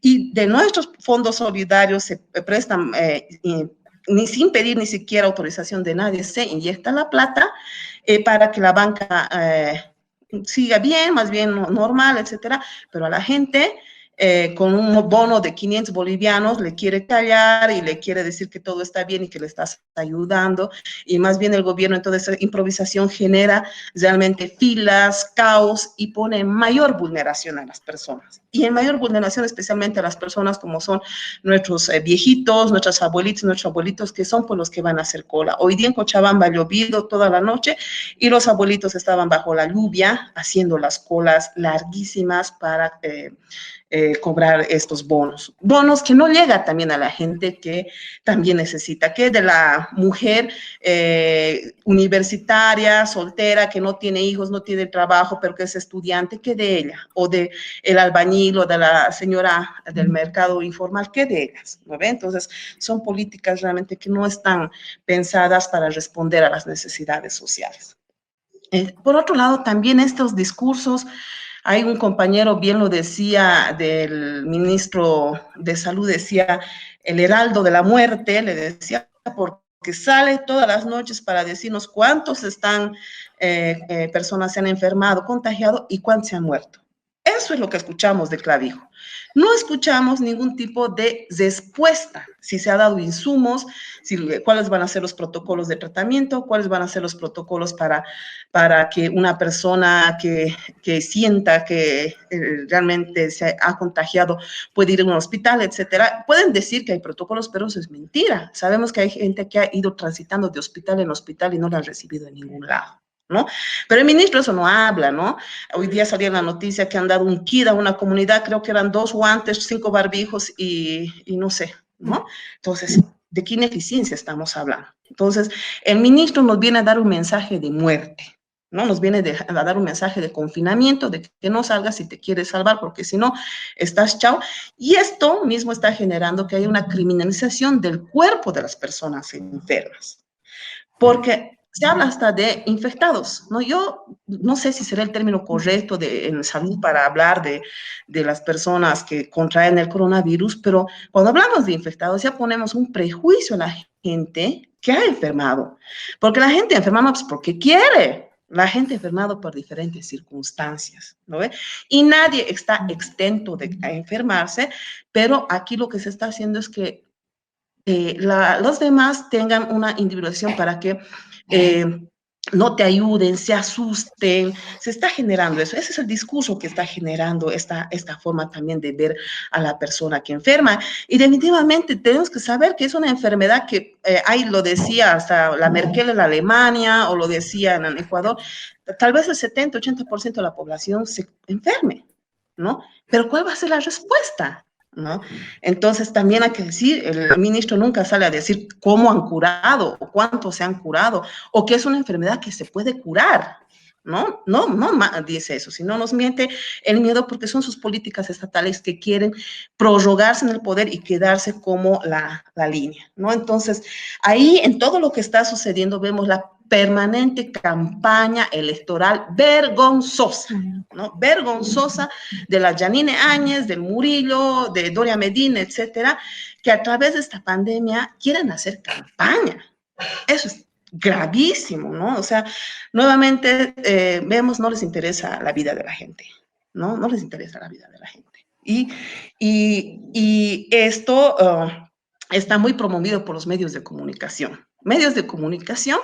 Y de nuestros fondos solidarios se prestan, ni sin pedir ni siquiera autorización de nadie, se inyecta la plata para que la banca siga bien, más bien normal, etcétera, pero a la gente con un bono de 500 bolivianos le quiere callar y le quiere decir que todo está bien y que le estás ayudando, y más bien el gobierno en toda esa improvisación genera realmente filas, caos y pone en mayor vulneración a las personas. Y en mayor vulneración especialmente a las personas como son nuestros viejitos, nuestros abuelitos, que son por los que van a hacer cola. Hoy día en Cochabamba ha llovido toda la noche y los abuelitos estaban bajo la lluvia haciendo las colas larguísimas para cobrar estos bonos. Bonos que no llega también a la gente que también necesita, que de la mujer universitaria, soltera, que no tiene hijos, no tiene trabajo, pero que es estudiante, que de ella, o de el albañil o de la señora del mercado informal, que de ellas, ¿no ve? Entonces, son políticas realmente que no están pensadas para responder a las necesidades sociales. Por otro lado, también estos discursos, hay un compañero, bien lo decía, del ministro de Salud, decía, el heraldo de la muerte, le decía, porque sale todas las noches para decirnos cuántos personas se han enfermado, contagiado y cuántos se han muerto. Eso es lo que escuchamos de Clavijo. No escuchamos ningún tipo de respuesta, si se ha dado insumos, cuáles van a ser los protocolos de tratamiento, cuáles van a ser los protocolos para que una persona que sienta que realmente se ha contagiado puede ir a un hospital, etcétera. Pueden decir que hay protocolos, pero eso es mentira. Sabemos que hay gente que ha ido transitando de hospital en hospital y no la han recibido en ningún lado, ¿no? Pero el ministro eso no habla, ¿no? Hoy día salía la noticia que han dado un kit a una comunidad, creo que eran 2 guantes, 5 barbijos y no sé, ¿no? Entonces, ¿de qué ineficiencia estamos hablando? Entonces, el ministro nos viene a dar un mensaje de muerte, ¿no? Nos viene a dar un mensaje de confinamiento, de que no salgas si te quieres salvar, porque si no, estás chao. Y esto mismo está generando que haya una criminalización del cuerpo de las personas enfermas. Porque se habla hasta de infectados, ¿no? Yo no sé si será el término correcto en salud para hablar de las personas que contraen el coronavirus, pero cuando hablamos de infectados ya ponemos un prejuicio a la gente que ha enfermado, porque la gente enferma no es porque quiere, la gente ha enfermado por diferentes circunstancias, ¿no ve? Y nadie está exento de enfermarse, pero aquí lo que se está haciendo es que los demás tengan una individuación para que no te ayuden, se asusten, se está generando eso. Ese es el discurso que está generando esta forma también de ver a la persona que enferma. Y definitivamente tenemos que saber que es una enfermedad que, ahí lo decía hasta la Merkel en la Alemania, o lo decía en Ecuador, tal vez el 70-80% de la población se enferme, ¿no? Pero ¿cuál va a ser la respuesta? ¿No? Entonces también hay que decir, el ministro nunca sale a decir cómo han curado o cuántos se han curado o que es una enfermedad que se puede curar, ¿no? No dice eso, sino nos miente el miedo porque son sus políticas estatales que quieren prorrogarse en el poder y quedarse como la línea, ¿no? Entonces ahí en todo lo que está sucediendo vemos la permanente campaña electoral vergonzosa, ¿no? Vergonzosa de la Yanine Áñez, del Murillo, de Doria Medina, etcétera, que a través de esta pandemia quieren hacer campaña. Eso es gravísimo, ¿no? O sea, nuevamente vemos, no les interesa la vida de la gente, ¿no? No les interesa la vida de la gente. Y esto está muy promovido por los medios de comunicación. Medios de comunicación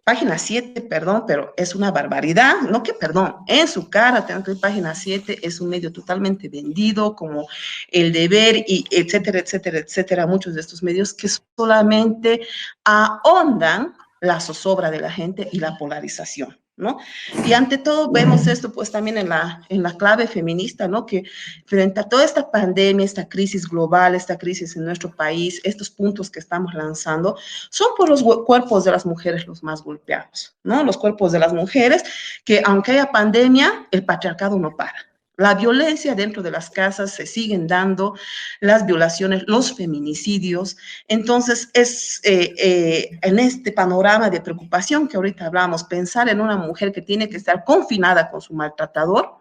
página 7, perdón, pero es una barbaridad, no que perdón, en su cara, tengo que página 7 es un medio totalmente vendido, como El Deber, y etcétera, etcétera, etcétera, muchos de estos medios que solamente ahondan la zozobra de la gente y la polarización, ¿no? Y ante todo vemos esto pues también en la clave feminista, ¿no? Que frente a toda esta pandemia, esta crisis global, esta crisis en nuestro país, estos puntos que estamos lanzando, son por los cuerpos de las mujeres los más golpeados, ¿no? Los cuerpos de las mujeres que aunque haya pandemia, el patriarcado no para. La violencia dentro de las casas se siguen dando, las violaciones, los feminicidios. Entonces, es en este panorama de preocupación que ahorita hablamos, pensar en una mujer que tiene que estar confinada con su maltratador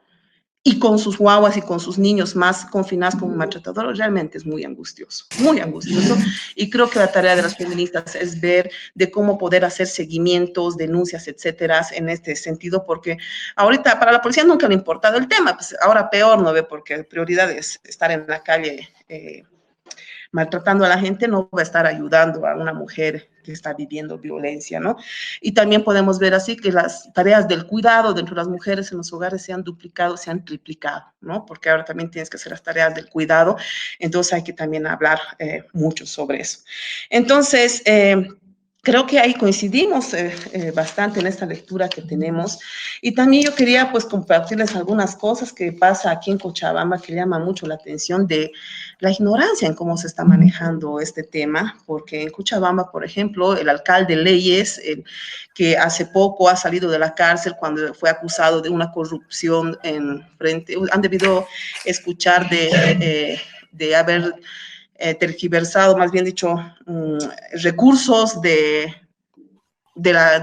y con sus guaguas y con sus niños más confinados como maltratadores, realmente es muy angustioso, muy angustioso. Y creo que la tarea de las feministas es ver de cómo poder hacer seguimientos, denuncias, etcétera, en este sentido, porque ahorita para la policía nunca le ha importado el tema, pues ahora peor, ¿no ve? Porque prioridad es estar en la calle maltratando a la gente, no va a estar ayudando a una mujer que está viviendo violencia, ¿no? Y también podemos ver así que las tareas del cuidado dentro de las mujeres en los hogares se han duplicado, se han triplicado, ¿no? Porque ahora también tienes que hacer las tareas del cuidado, entonces hay que también hablar mucho sobre eso. Entonces, creo que ahí coincidimos bastante en esta lectura que tenemos. Y también yo quería pues compartirles algunas cosas que pasa aquí en Cochabamba que llama mucho la atención de la ignorancia en cómo se está manejando este tema, porque en Cochabamba, por ejemplo, el alcalde Leyes, que hace poco ha salido de la cárcel cuando fue acusado de una corrupción en frente, han debido escuchar de haber tergiversado, más bien dicho, recursos de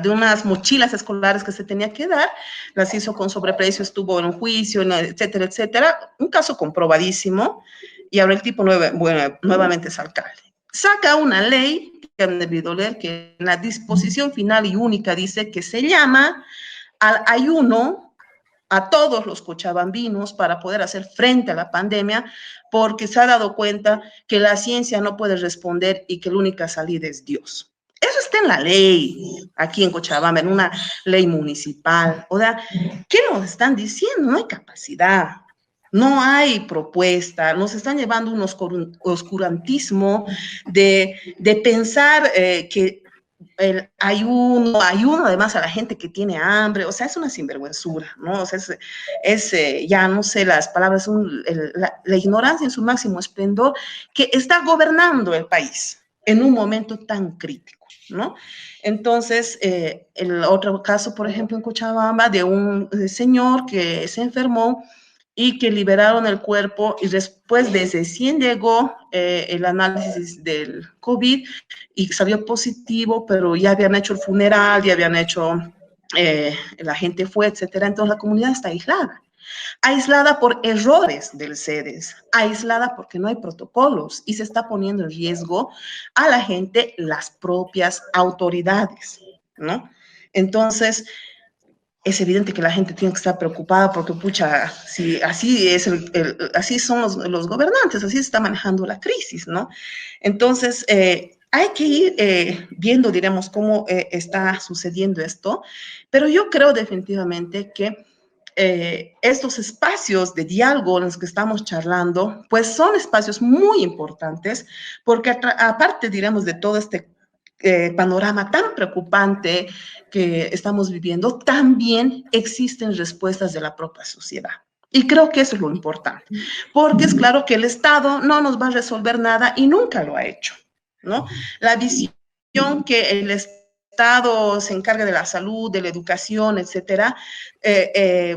unas mochilas escolares que se tenía que dar, las hizo con sobreprecio, estuvo en un juicio, etcétera, etcétera. Un caso comprobadísimo, y ahora el tipo nuevamente es alcalde. Saca una ley que han debido leer, que en la disposición final y única dice que se llama al ayuno a todos los cochabambinos para poder hacer frente a la pandemia, porque se ha dado cuenta que la ciencia no puede responder y que la única salida es Dios. Eso está en la ley, aquí en Cochabamba, en una ley municipal. O sea, ¿qué nos están diciendo? No hay capacidad, no hay propuesta, nos están llevando un oscurantismo de pensar que el ayuno además a la gente que tiene hambre, o sea, es una sinvergüenzura, ¿no? O sea, ya no sé las palabras, la ignorancia en su máximo esplendor que está gobernando el país en un momento tan crítico, ¿no? Entonces, el otro caso, por ejemplo, en Cochabamba, de un señor que se enfermó y que liberaron el cuerpo y después de recién llegó el análisis del COVID y salió positivo, pero ya habían hecho el funeral, ya habían hecho, la gente fue, etcétera. Entonces la comunidad está aislada por errores del CEDES, aislada porque no hay protocolos y se está poniendo en riesgo a la gente, las propias autoridades, ¿no? Entonces, es evidente que la gente tiene que estar preocupada porque, pucha, si así es así son los gobernantes, así se está manejando la crisis, ¿no? Entonces, hay que ir viendo, diremos, cómo está sucediendo esto, pero yo creo definitivamente que estos espacios de diálogo en los que estamos charlando, pues son espacios muy importantes, porque aparte, diremos, de todo este panorama tan preocupante que estamos viviendo, también existen respuestas de la propia sociedad. Y creo que eso es lo importante, porque es claro que el Estado no nos va a resolver nada y nunca lo ha hecho, ¿no? La visión que el Estado se encargue de la salud, de la educación, etcétera,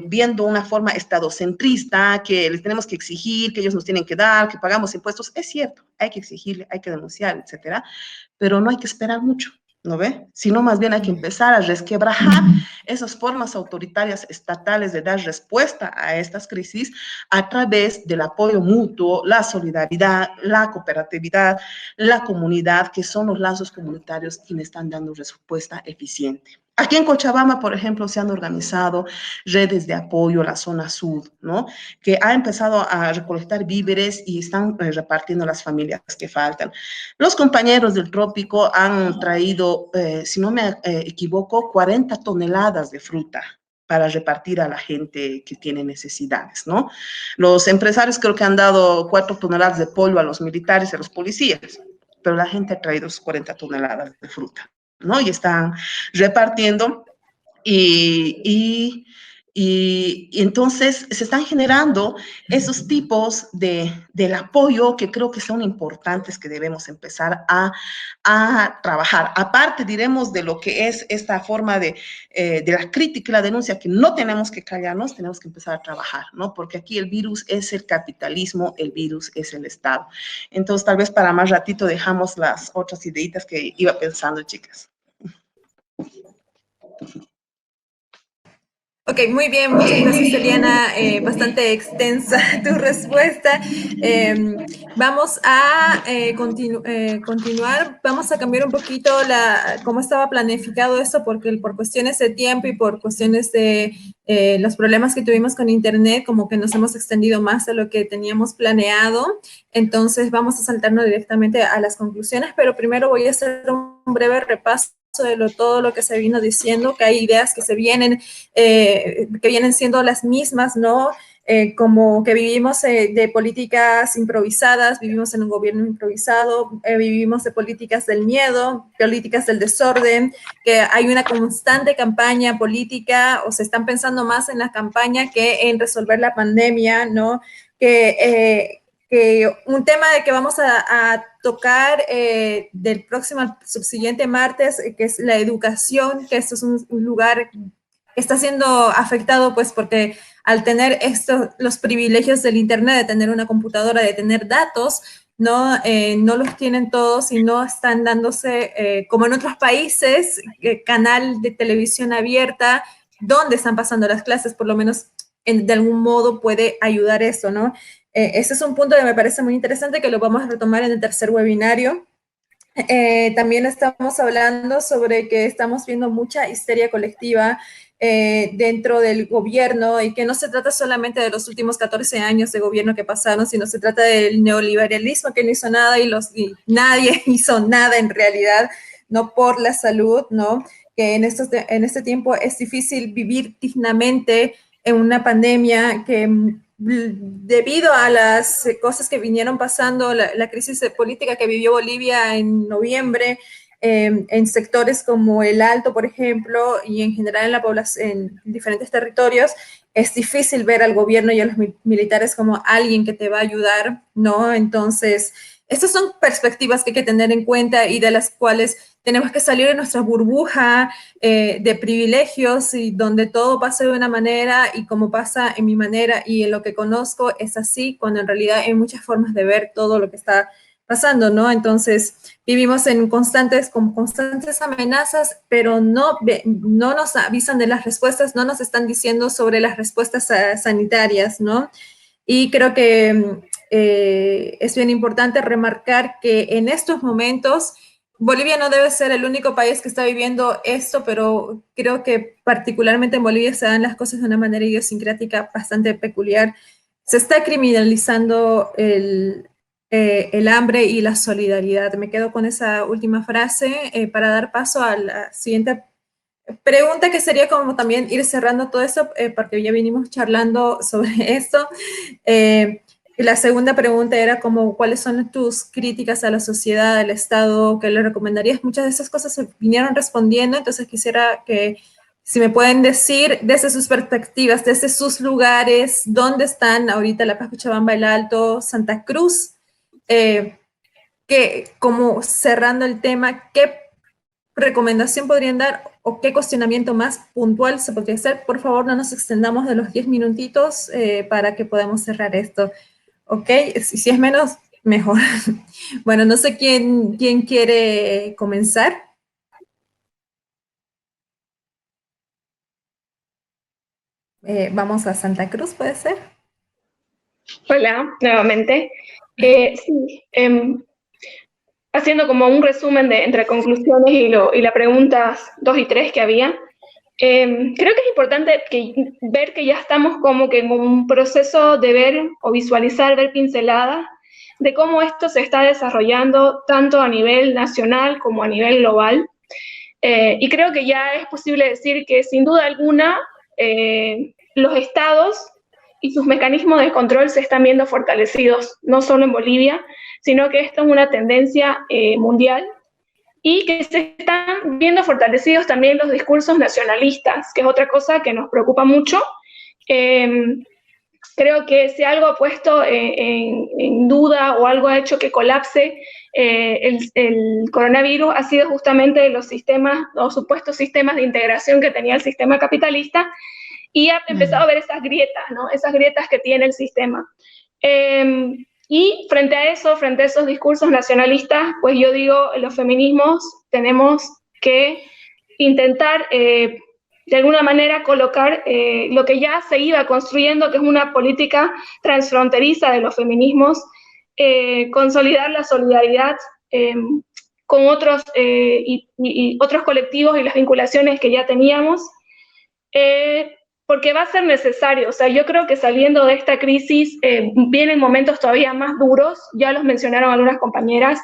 viendo una forma estadocentrista, que les tenemos que exigir, que ellos nos tienen que dar, que pagamos impuestos, es cierto, hay que exigirle, hay que denunciar, etcétera, pero no hay que esperar mucho, ¿no ve? Sino más bien hay que empezar a resquebrajar esas formas autoritarias estatales de dar respuesta a estas crisis a través del apoyo mutuo, la solidaridad, la cooperatividad, la comunidad, que son los lazos comunitarios quienes están dando respuesta eficiente Aquí en Cochabamba, por ejemplo, se han organizado redes de apoyo a la zona sur, ¿no? Que ha empezado a recolectar víveres y están repartiendo a las familias que faltan. Los compañeros del trópico han traído, si no me equivoco, 40 toneladas de fruta para repartir a la gente que tiene necesidades, ¿no? Los empresarios creo que han dado 4 toneladas de pollo a los militares y a los policías, pero la gente ha traído sus 40 toneladas de fruta, ¿no? Y están repartiendo y, y, y entonces se están generando esos tipos del apoyo que creo que son importantes que debemos empezar a trabajar. Aparte, diremos, de lo que es esta forma de la crítica y la denuncia, que no tenemos que callarnos, tenemos que empezar a trabajar, ¿no? Porque aquí el virus es el capitalismo, el virus es el Estado. Entonces, tal vez para más ratito dejamos las otras ideitas que iba pensando, chicas. Ok, muy bien, muchas gracias, Eliana. Bastante extensa tu respuesta. Vamos a continuar. Vamos a cambiar un poquito cómo estaba planificado esto, porque por cuestiones de tiempo y por cuestiones de los problemas que tuvimos con Internet, como que nos hemos extendido más de lo que teníamos planeado. Entonces, vamos a saltarnos directamente a las conclusiones, pero primero voy a hacer un breve repaso de todo lo que se vino diciendo, que hay ideas que que vienen siendo las mismas, ¿no? Como que vivimos de políticas improvisadas, vivimos en un gobierno improvisado, vivimos de políticas del miedo, políticas del desorden, que hay una constante campaña política, o se están pensando más en la campaña que en resolver la pandemia, ¿no? Que un tema de que vamos a tocar del próximo al subsiguiente martes, que es la educación, que esto es un lugar que está siendo afectado, pues, porque al tener los privilegios del Internet, de tener una computadora, de tener datos, no los tienen todos y no están dándose, como en otros países, canal de televisión abierta, donde están pasando las clases, por lo menos de algún modo puede ayudar eso, ¿no? Ese es un punto que me parece muy interesante, que lo vamos a retomar en el tercer webinario. También estamos hablando sobre que estamos viendo mucha histeria colectiva dentro del gobierno, y que no se trata solamente de los últimos 14 años de gobierno que pasaron, sino se trata del neoliberalismo, que no hizo nada y nadie hizo nada en realidad, no por la salud, ¿no? Que en este tiempo es difícil vivir dignamente en una pandemia que, debido a las cosas que vinieron pasando, la crisis política que vivió Bolivia en noviembre, en sectores como el Alto, por ejemplo, y en general en la población, en diferentes territorios, es difícil ver al gobierno y a los militares como alguien que te va a ayudar, ¿no? Entonces, estas son perspectivas que hay que tener en cuenta y de las cuales tenemos que salir de nuestra burbuja de privilegios, y donde todo pasa de una manera y como pasa en mi manera y en lo que conozco es así, cuando en realidad hay muchas formas de ver todo lo que está pasando, ¿no? Entonces, vivimos con constantes amenazas, pero no nos avisan de las respuestas, no nos están diciendo sobre las respuestas sanitarias, ¿no? Y creo que es bien importante remarcar que en estos momentos Bolivia no debe ser el único país que está viviendo esto, pero creo que particularmente en Bolivia se dan las cosas de una manera idiosincrática bastante peculiar. Se está criminalizando el hambre y la solidaridad. Me quedo con esa última frase para dar paso a la siguiente pregunta, que sería como también ir cerrando todo eso, porque ya venimos charlando sobre esto. La segunda pregunta era como, ¿cuáles son tus críticas a la sociedad, al Estado, qué le recomendarías? Muchas de esas cosas se vinieron respondiendo, entonces quisiera que si me pueden decir desde sus perspectivas, desde sus lugares, dónde están ahorita La Paz, Cochabamba, El Alto, Santa Cruz, que como cerrando el tema, ¿qué recomendación podrían dar o qué cuestionamiento más puntual se podría hacer? Por favor, no nos extendamos de los 10 minutitos para que podamos cerrar esto. ¿Ok? Si es menos, mejor. Bueno, no sé quién quiere comenzar. Vamos a Santa Cruz, ¿puede ser? Hola, nuevamente. Sí, haciendo como un resumen entre conclusiones y las preguntas 2 y 3 que había, Creo que es importante ver que ya estamos como que en un proceso de ver o visualizar, ver pinceladas de cómo esto se está desarrollando tanto a nivel nacional como a nivel global. Y creo que ya es posible decir que sin duda alguna los estados y sus mecanismos de control se están viendo fortalecidos, no solo en Bolivia, sino que esto es una tendencia mundial, y que se están viendo fortalecidos también los discursos nacionalistas, que es otra cosa que nos preocupa mucho. Creo que si algo ha puesto en duda o algo ha hecho que colapse el coronavirus ha sido justamente los sistemas o supuestos sistemas de integración que tenía el sistema capitalista, y ha empezado a ver esas grietas, ¿no? Esas grietas que tiene el sistema. Y frente a eso, frente a esos discursos nacionalistas, pues yo digo, los feminismos tenemos que intentar de alguna manera colocar lo que ya se iba construyendo, que es una política transfronteriza de los feminismos, consolidar la solidaridad con otros, y otros colectivos y las vinculaciones que ya teníamos, porque va a ser necesario. O sea, yo creo que saliendo de esta crisis vienen momentos todavía más duros, ya los mencionaron algunas compañeras.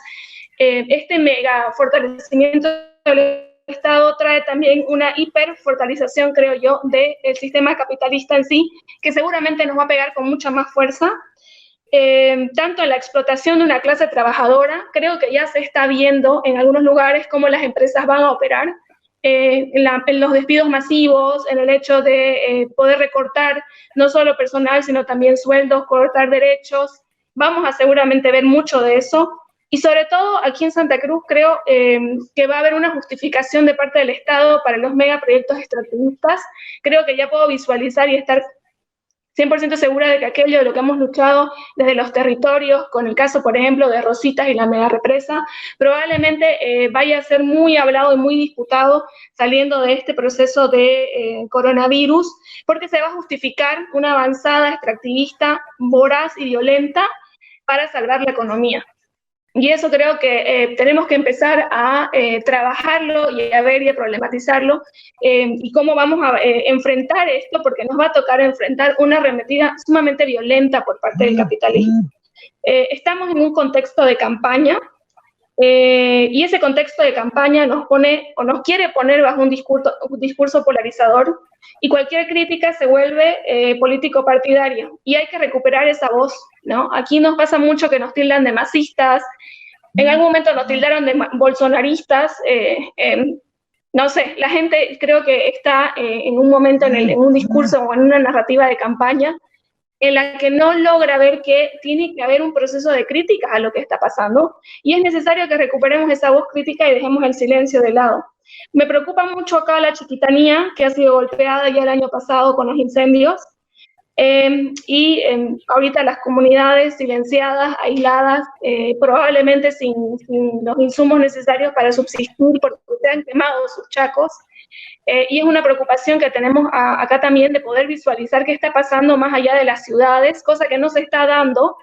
Este mega fortalecimiento del Estado trae también una hiperfortalización, creo yo, del sistema capitalista en sí, que seguramente nos va a pegar con mucha más fuerza, tanto en la explotación de una clase trabajadora. Creo que ya se está viendo en algunos lugares cómo las empresas van a operar, en los despidos masivos, en el hecho de poder recortar no solo personal, sino también sueldos, cortar derechos. Vamos a seguramente ver mucho de eso. Y sobre todo aquí en Santa Cruz creo que va a haber una justificación de parte del Estado para los megaproyectos extractivistas. Creo que ya puedo visualizar y estar 100% segura de que aquello de lo que hemos luchado desde los territorios, con el caso, por ejemplo, de Rositas y la mega represa, probablemente vaya a ser muy hablado y muy disputado saliendo de este proceso de coronavirus, porque se va a justificar una avanzada extractivista, voraz y violenta para salvar la economía. Y eso creo que tenemos que empezar a trabajarlo y a ver y a problematizarlo, y cómo vamos a enfrentar esto, porque nos va a tocar enfrentar una arremetida sumamente violenta por parte del capitalismo. Estamos en un contexto de campaña, y ese contexto de campaña nos pone o nos quiere poner bajo un discurso polarizador, y cualquier crítica se vuelve político-partidaria, y hay que recuperar esa voz, ¿no? Aquí nos pasa mucho que nos tildan de masistas, en algún momento nos tildaron de bolsonaristas, no sé, la gente creo que está en un momento en un discurso o en una narrativa de campaña en la que no logra ver que tiene que haber un proceso de críticas a lo que está pasando, y es necesario que recuperemos esa voz crítica y dejemos el silencio de lado. Me preocupa mucho acá la Chiquitanía, que ha sido golpeada ya el año pasado con los incendios, y ahorita las comunidades silenciadas, aisladas, probablemente sin los insumos necesarios para subsistir porque se han quemado sus chacos. Y es una preocupación que tenemos acá también, de poder visualizar qué está pasando más allá de las ciudades, cosa que no se está dando.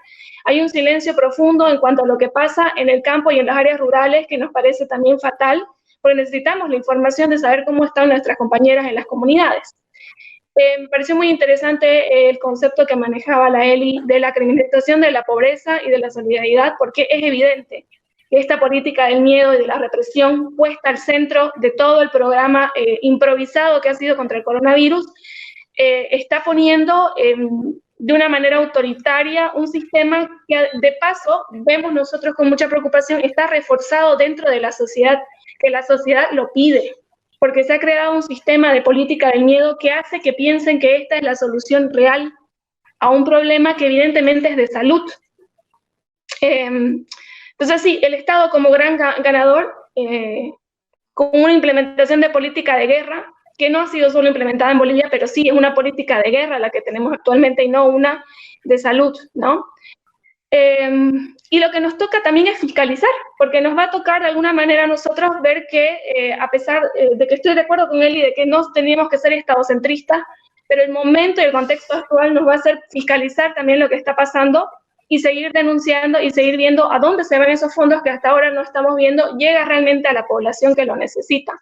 Hay un silencio profundo en cuanto a lo que pasa en el campo y en las áreas rurales, que nos parece también fatal, porque necesitamos la información de saber cómo están nuestras compañeras en las comunidades. Me pareció muy interesante el concepto que manejaba la Eli de la criminalización de la pobreza y de la solidaridad, porque es evidente que esta política del miedo y de la represión, puesta al centro de todo el programa improvisado que ha sido contra el coronavirus, está poniendo de una manera autoritaria un sistema que, de paso, vemos nosotros con mucha preocupación, está reforzado dentro de la sociedad, que la sociedad lo pide, porque se ha creado un sistema de política del miedo que hace que piensen que esta es la solución real a un problema que evidentemente es de salud. Entonces sí, el Estado como gran ganador, con una implementación de política de guerra, que no ha sido solo implementada en Bolivia, pero sí es una política de guerra la que tenemos actualmente y no una de salud, ¿no? Y lo que nos toca también es fiscalizar, porque nos va a tocar de alguna manera a nosotros ver que, a pesar de que estoy de acuerdo con él y de que no teníamos que ser estadocentristas, pero el momento y el contexto actual nos va a hacer fiscalizar también lo que está pasando y seguir denunciando y seguir viendo a dónde se van esos fondos que hasta ahora no estamos viendo, llega realmente a la población que lo necesita.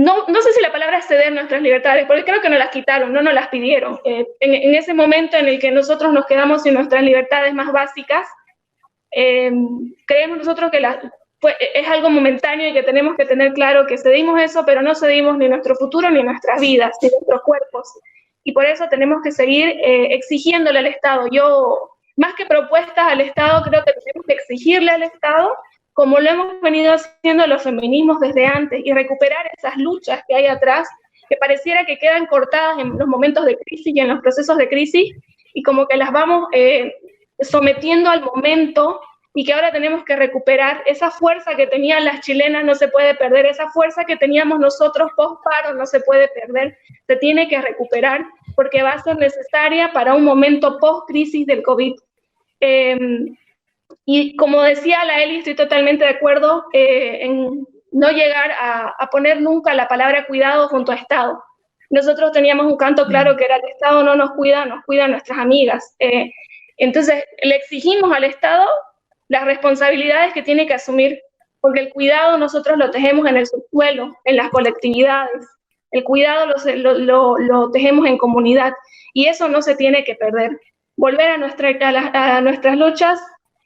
no sé si la palabra es ceder nuestras libertades, porque creo que nos las quitaron, no nos las pidieron. En ese momento en el que nosotros nos quedamos sin nuestras libertades más básicas, creemos nosotros que es algo momentáneo y que tenemos que tener claro que cedimos eso, pero no cedimos ni nuestro futuro, ni nuestras vidas, ni nuestros cuerpos. Y por eso tenemos que seguir exigiéndole al Estado. Yo, más que propuestas al Estado, creo que tenemos que exigirle al Estado, como lo hemos venido haciendo los feminismos desde antes, y recuperar esas luchas que hay atrás, que pareciera que quedan cortadas en los momentos de crisis y en los procesos de crisis, y como que las vamos sometiendo al momento, y que ahora tenemos que recuperar esa fuerza que tenían las chilenas, no se puede perder, esa fuerza que teníamos nosotros post-paro no se puede perder, se tiene que recuperar, porque va a ser necesaria para un momento post-crisis del COVID. Y como decía la Eli, estoy totalmente de acuerdo en no llegar a poner nunca la palabra cuidado junto a Estado. Nosotros teníamos un canto claro que era: el Estado no nos cuidan nuestras amigas. Entonces, le exigimos al Estado las responsabilidades que tiene que asumir, porque el cuidado nosotros lo tejemos en el subsuelo, en las colectividades. El cuidado lo tejemos en comunidad, y eso no se tiene que perder. Volver a nuestras luchas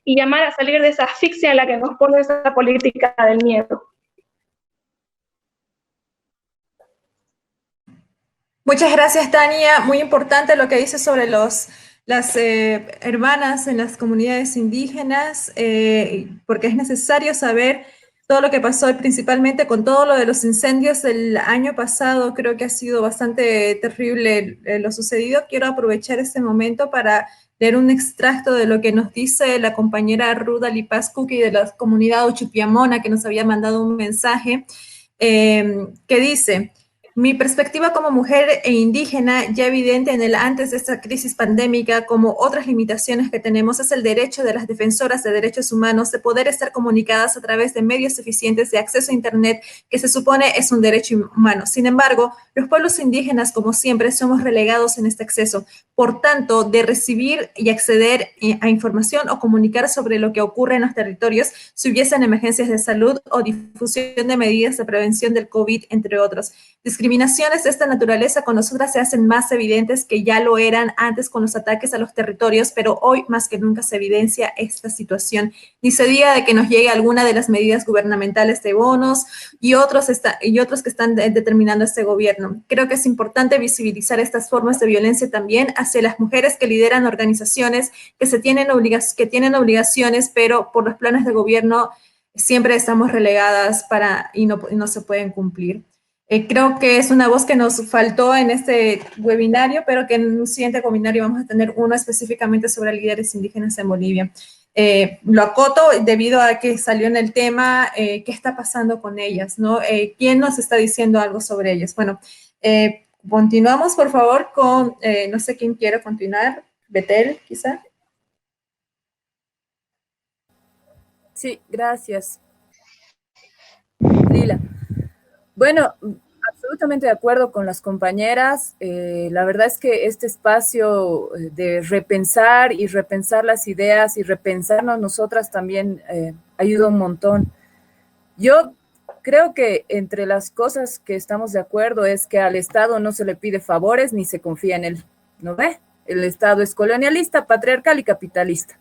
y llamar a salir de esa asfixia en la que nos pone esa política del miedo. Muchas gracias, Tania. Muy importante lo que dices sobre las hermanas en las comunidades indígenas, porque es necesario saber todo lo que pasó, principalmente con todo lo de los incendios del año pasado. Creo que ha sido bastante terrible lo sucedido. Quiero aprovechar este momento para leer un extracto de lo que nos dice la compañera Ruda Lipascuqui de la comunidad Uchupiamona, que nos había mandado un mensaje, que dice: mi perspectiva como mujer e indígena, ya evidente en el antes de esta crisis pandémica, como otras limitaciones que tenemos, es el derecho de las defensoras de derechos humanos de poder estar comunicadas a través de medios eficientes de acceso a Internet, que se supone es un derecho humano. Sin embargo, los pueblos indígenas, como siempre, somos relegados en este acceso. Por tanto, de recibir y acceder a información o comunicar sobre lo que ocurre en los territorios, si hubiesen emergencias de salud o difusión de medidas de prevención del COVID, entre otros. Discriminaciones de esta naturaleza con nosotras se hacen más evidentes, que ya lo eran antes con los ataques a los territorios, pero hoy más que nunca se evidencia esta situación. Ni se diga de que nos llegue alguna de las medidas gubernamentales de bonos y otros que están determinando este gobierno. Creo que es importante visibilizar estas formas de violencia también hacia las mujeres que lideran organizaciones que tienen obligaciones, pero por los planes de gobierno siempre estamos relegadas y no se pueden cumplir. Creo que es una voz que nos faltó en este webinario, pero que en un siguiente webinario vamos a tener uno específicamente sobre líderes indígenas en Bolivia. Lo acoto debido a que salió en el tema qué está pasando con ellas, ¿no? ¿Quién nos está diciendo algo sobre ellas? Bueno, continuamos, por favor, con, no sé quién quiere continuar, Betel, quizá. Sí, gracias, Lila. Bueno, absolutamente de acuerdo con las compañeras. La verdad es que este espacio de repensar y repensar las ideas y repensarnos nosotras también ayuda un montón. Yo creo que entre las cosas que estamos de acuerdo es que al Estado no se le pide favores ni se confía en él, ¿no ve? El Estado es colonialista, patriarcal y capitalista.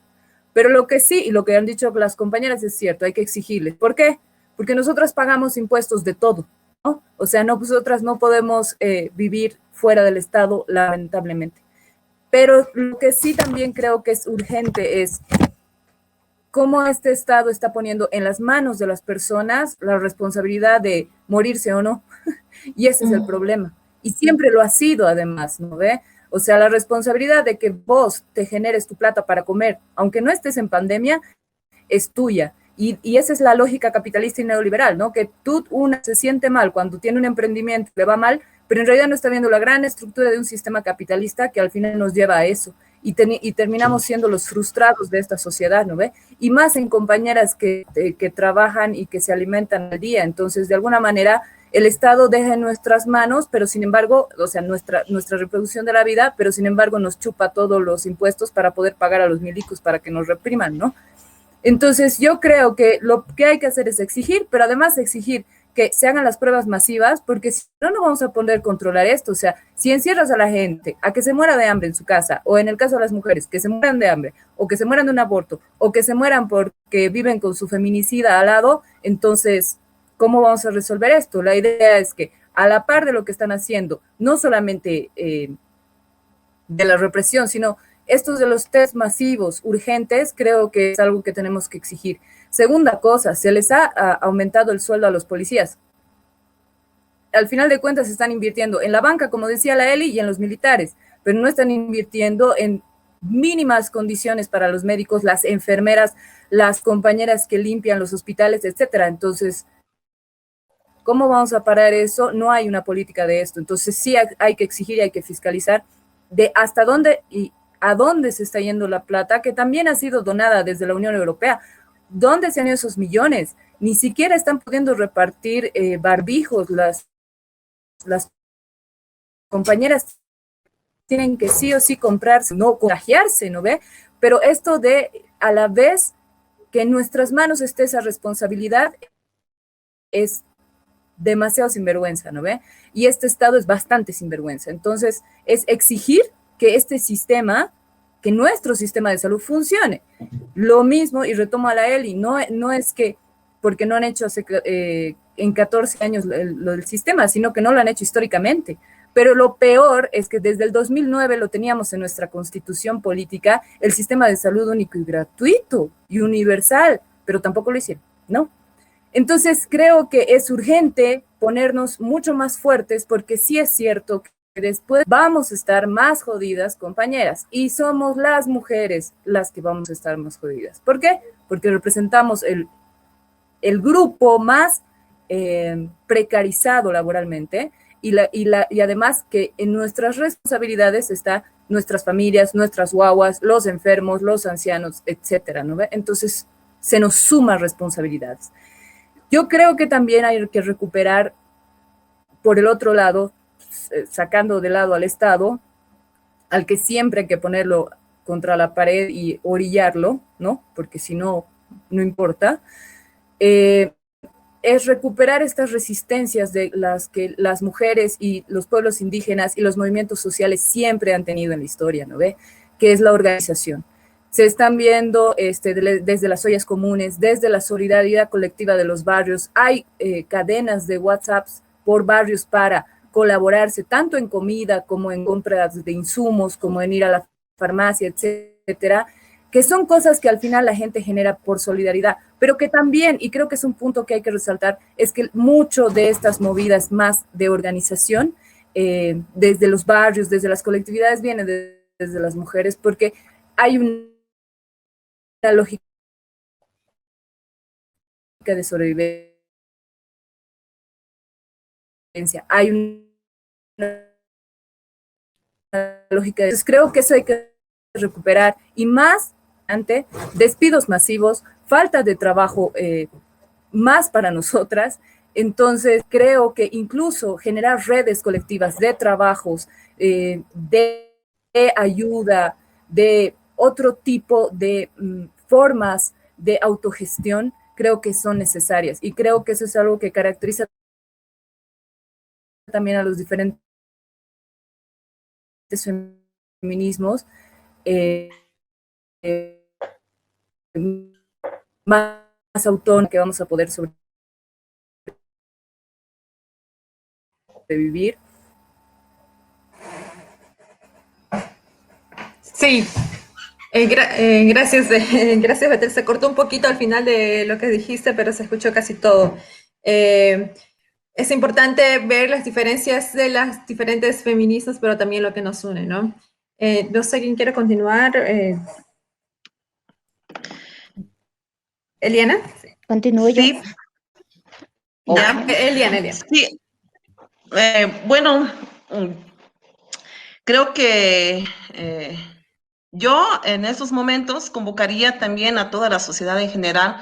Pero lo que sí, y lo que han dicho las compañeras es cierto, hay que exigirles. ¿Por qué? Porque nosotras pagamos impuestos de todo, ¿no? O sea, nosotras no podemos vivir fuera del Estado, lamentablemente. Pero lo que sí también creo que es urgente es cómo este Estado está poniendo en las manos de las personas la responsabilidad de morirse o no. Y ese es el problema. Y siempre lo ha sido, además, ¿no ve? O sea, la responsabilidad de que vos te generes tu plata para comer, aunque no estés en pandemia, es tuya. Y esa es la lógica capitalista y neoliberal, ¿no? Que una se siente mal cuando tiene un emprendimiento, le va mal, pero en realidad no está viendo la gran estructura de un sistema capitalista que al final nos lleva a eso. Y terminamos siendo los frustrados de esta sociedad, ¿no ve? Y más en compañeras que trabajan y que se alimentan al día. Entonces, de alguna manera, el Estado deja en nuestras manos, pero sin embargo, o sea, nuestra reproducción de la vida, pero sin embargo nos chupa todos los impuestos para poder pagar a los milicos para que nos repriman, ¿no? Entonces, yo creo que lo que hay que hacer es exigir, pero además exigir que se hagan las pruebas masivas, porque si no, no vamos a poder controlar esto. O sea, si encierras a la gente a que se muera de hambre en su casa, o en el caso de las mujeres, que se mueran de hambre, o que se mueran de un aborto, o que se mueran porque viven con su feminicida al lado, entonces, ¿cómo vamos a resolver esto? La idea es que, a la par de lo que están haciendo, no solamente de la represión, sino estos de los test masivos urgentes, creo que es algo que tenemos que exigir. Segunda cosa, se les ha aumentado el sueldo a los policías. Al final de cuentas se están invirtiendo en la banca, como decía la Eli, y en los militares, pero no están invirtiendo en mínimas condiciones para los médicos, las enfermeras, las compañeras que limpian los hospitales, etcétera. Entonces, ¿cómo vamos a parar eso? No hay una política de esto. Entonces, sí hay que exigir y hay que fiscalizar de hasta dónde y a dónde se está yendo la plata, que también ha sido donada desde la Unión Europea. ¿Dónde se han ido esos millones? Ni siquiera están pudiendo repartir barbijos. Las compañeras tienen que sí o sí comprarse, no contagiarse, ¿no ve? Pero esto de, a la vez que en nuestras manos esté esa responsabilidad, es demasiado sinvergüenza, ¿no ve? Y este Estado es bastante sinvergüenza. Entonces, es exigir que este sistema, que nuestro sistema de salud funcione. Lo mismo, y retomo a la Eli, no es que porque no han hecho en 14 años lo del sistema, sino que no lo han hecho históricamente. Pero lo peor es que desde el 2009 lo teníamos en nuestra constitución política, el sistema de salud único y gratuito y universal, pero tampoco lo hicieron, ¿no? Entonces creo que es urgente ponernos mucho más fuertes, porque sí es cierto que después vamos a estar más jodidas, compañeras, y somos las mujeres las que vamos a estar más jodidas. ¿Por qué? Porque representamos el grupo más precarizado laboralmente, y además que en nuestras responsabilidades está nuestras familias, nuestras guaguas, los enfermos, los ancianos, etcétera, ¿no ve? Entonces se nos suman responsabilidades. Yo creo que también hay que recuperar, por el otro lado, sacando de lado al Estado, al que siempre hay que ponerlo contra la pared y orillarlo, ¿no? Porque si no, no importa. Es recuperar estas resistencias de las que las mujeres y los pueblos indígenas y los movimientos sociales siempre han tenido en la historia, ¿no ve? Que es la organización. Se están viendo desde las ollas comunes, desde la solidaridad colectiva de los barrios. Hay cadenas de WhatsApps por barrios para colaborarse, tanto en comida como en compras de insumos, como en ir a la farmacia, etcétera, que son cosas que al final la gente genera por solidaridad, pero que también, y creo que es un punto que hay que resaltar, es que mucho de estas movidas más de organización, desde los barrios, desde las colectividades, viene desde las mujeres, porque hay una lógica de sobrevivencia, hay una lógica de... Entonces creo que eso hay que recuperar, y más ante despidos masivos, falta de trabajo más para nosotras. Entonces creo que incluso generar redes colectivas de trabajos, de ayuda, de otro tipo de formas de autogestión, creo que son necesarias, y creo que eso es algo que caracteriza también a los diferentes feminismos más autónomos, que vamos a poder sobrevivir. Sí, gracias, gracias, Betel. Se cortó un poquito al final de lo que dijiste, pero se escuchó casi todo. Es importante ver las diferencias de las diferentes feminismos, pero también lo que nos une, ¿no? No sé quién quiere continuar. ¿Eliana? ¿Continúo yo? Sí. Ya, Eliana. Sí. Bueno, creo que yo en estos momentos convocaría también a toda la sociedad en general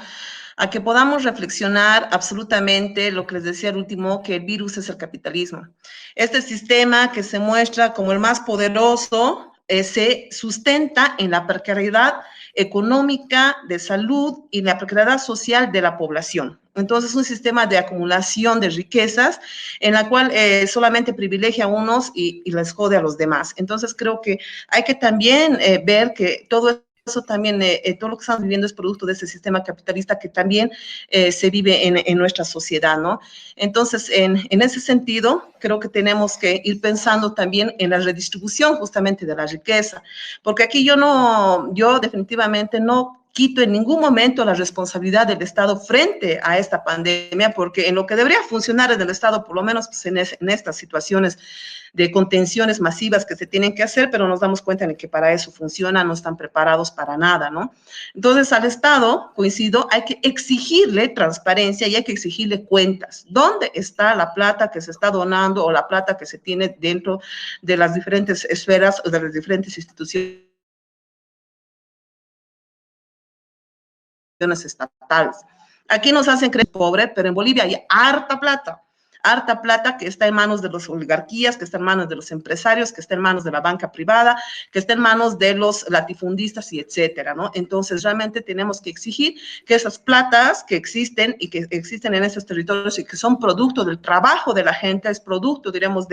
a que podamos reflexionar absolutamente lo que les decía al último, que el virus es el capitalismo. Este sistema que se muestra como el más poderoso se sustenta en la precariedad económica, de salud y la precariedad social de la población. Entonces, un sistema de acumulación de riquezas en la cual solamente privilegia a unos y les jode a los demás. Entonces, creo que hay que también ver que todo eso también, todo lo que estamos viviendo es producto de ese sistema capitalista que también se vive en nuestra sociedad, ¿no? Entonces, en ese sentido, creo que tenemos que ir pensando también en la redistribución justamente de la riqueza, porque aquí yo definitivamente no quito en ningún momento la responsabilidad del Estado frente a esta pandemia, porque en lo que debería funcionar en el Estado, por lo menos pues, en estas situaciones de contenciones masivas que se tienen que hacer, pero nos damos cuenta de que para eso funciona, no están preparados para nada, ¿no? Entonces, al Estado, coincido, hay que exigirle transparencia y hay que exigirle cuentas. ¿Dónde está la plata que se está donando o la plata que se tiene dentro de las diferentes esferas o de las diferentes instituciones estatales? Aquí nos hacen creer pobre, pero en Bolivia hay harta plata que está en manos de las oligarquías, que está en manos de los empresarios, que está en manos de la banca privada, que está en manos de los latifundistas y etcétera, ¿no? Entonces, realmente tenemos que exigir que esas platas que existen y que existen en esos territorios y que son producto del trabajo de la gente, es producto, diremos,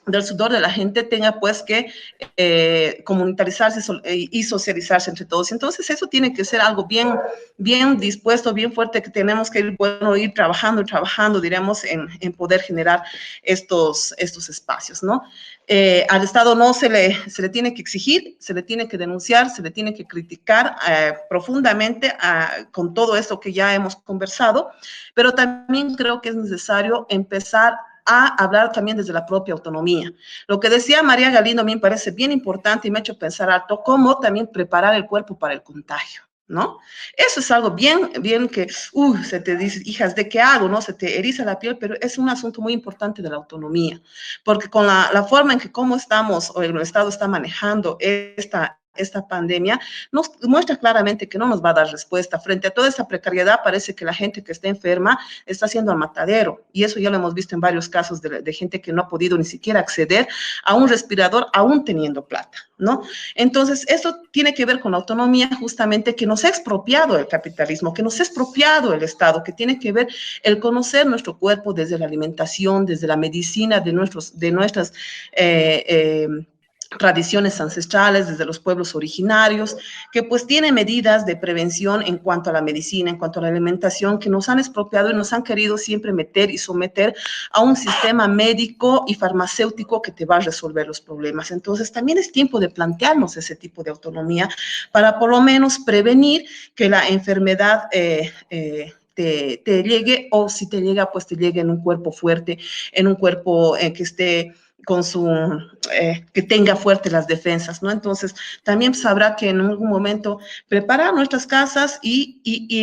del sudor de la gente, tenga pues que comunitarizarse y socializarse entre todos. Entonces eso tiene que ser algo bien dispuesto, bien fuerte, que tenemos que ir, bueno, ir trabajando, diremos, en poder generar estos espacios, ¿no? Al Estado no se le tiene que exigir, se le tiene que denunciar, se le tiene que criticar profundamente con todo esto que ya hemos conversado, pero también creo que es necesario empezar a hablar también desde la propia autonomía. Lo que decía María Galindo a mí me parece bien importante y me ha hecho pensar harto cómo también preparar el cuerpo para el contagio, ¿no? Eso es algo bien que, se te dice, hijas, ¿de qué hago? ¿No? Se te eriza la piel, pero es un asunto muy importante de la autonomía, porque con la forma en que cómo estamos o el Estado está manejando esta pandemia, nos muestra claramente que no nos va a dar respuesta. Frente a toda esa precariedad, parece que la gente que está enferma está haciendo al matadero, y eso ya lo hemos visto en varios casos de gente que no ha podido ni siquiera acceder a un respirador, aún teniendo plata, ¿no? Entonces, eso tiene que ver con la autonomía, justamente, que nos ha expropiado el capitalismo, que nos ha expropiado el Estado, que tiene que ver el conocer nuestro cuerpo desde la alimentación, desde la medicina, de nuestras tradiciones ancestrales, desde los pueblos originarios, que pues tiene medidas de prevención en cuanto a la medicina, en cuanto a la alimentación, que nos han expropiado y nos han querido siempre meter y someter a un sistema médico y farmacéutico que te va a resolver los problemas. Entonces, también es tiempo de plantearnos ese tipo de autonomía para por lo menos prevenir que la enfermedad te llegue, o si te llega, pues te llegue en un cuerpo fuerte, en un cuerpo que esté con que tenga fuertes las defensas, ¿no? Entonces, también sabrá que en algún momento preparar nuestras casas y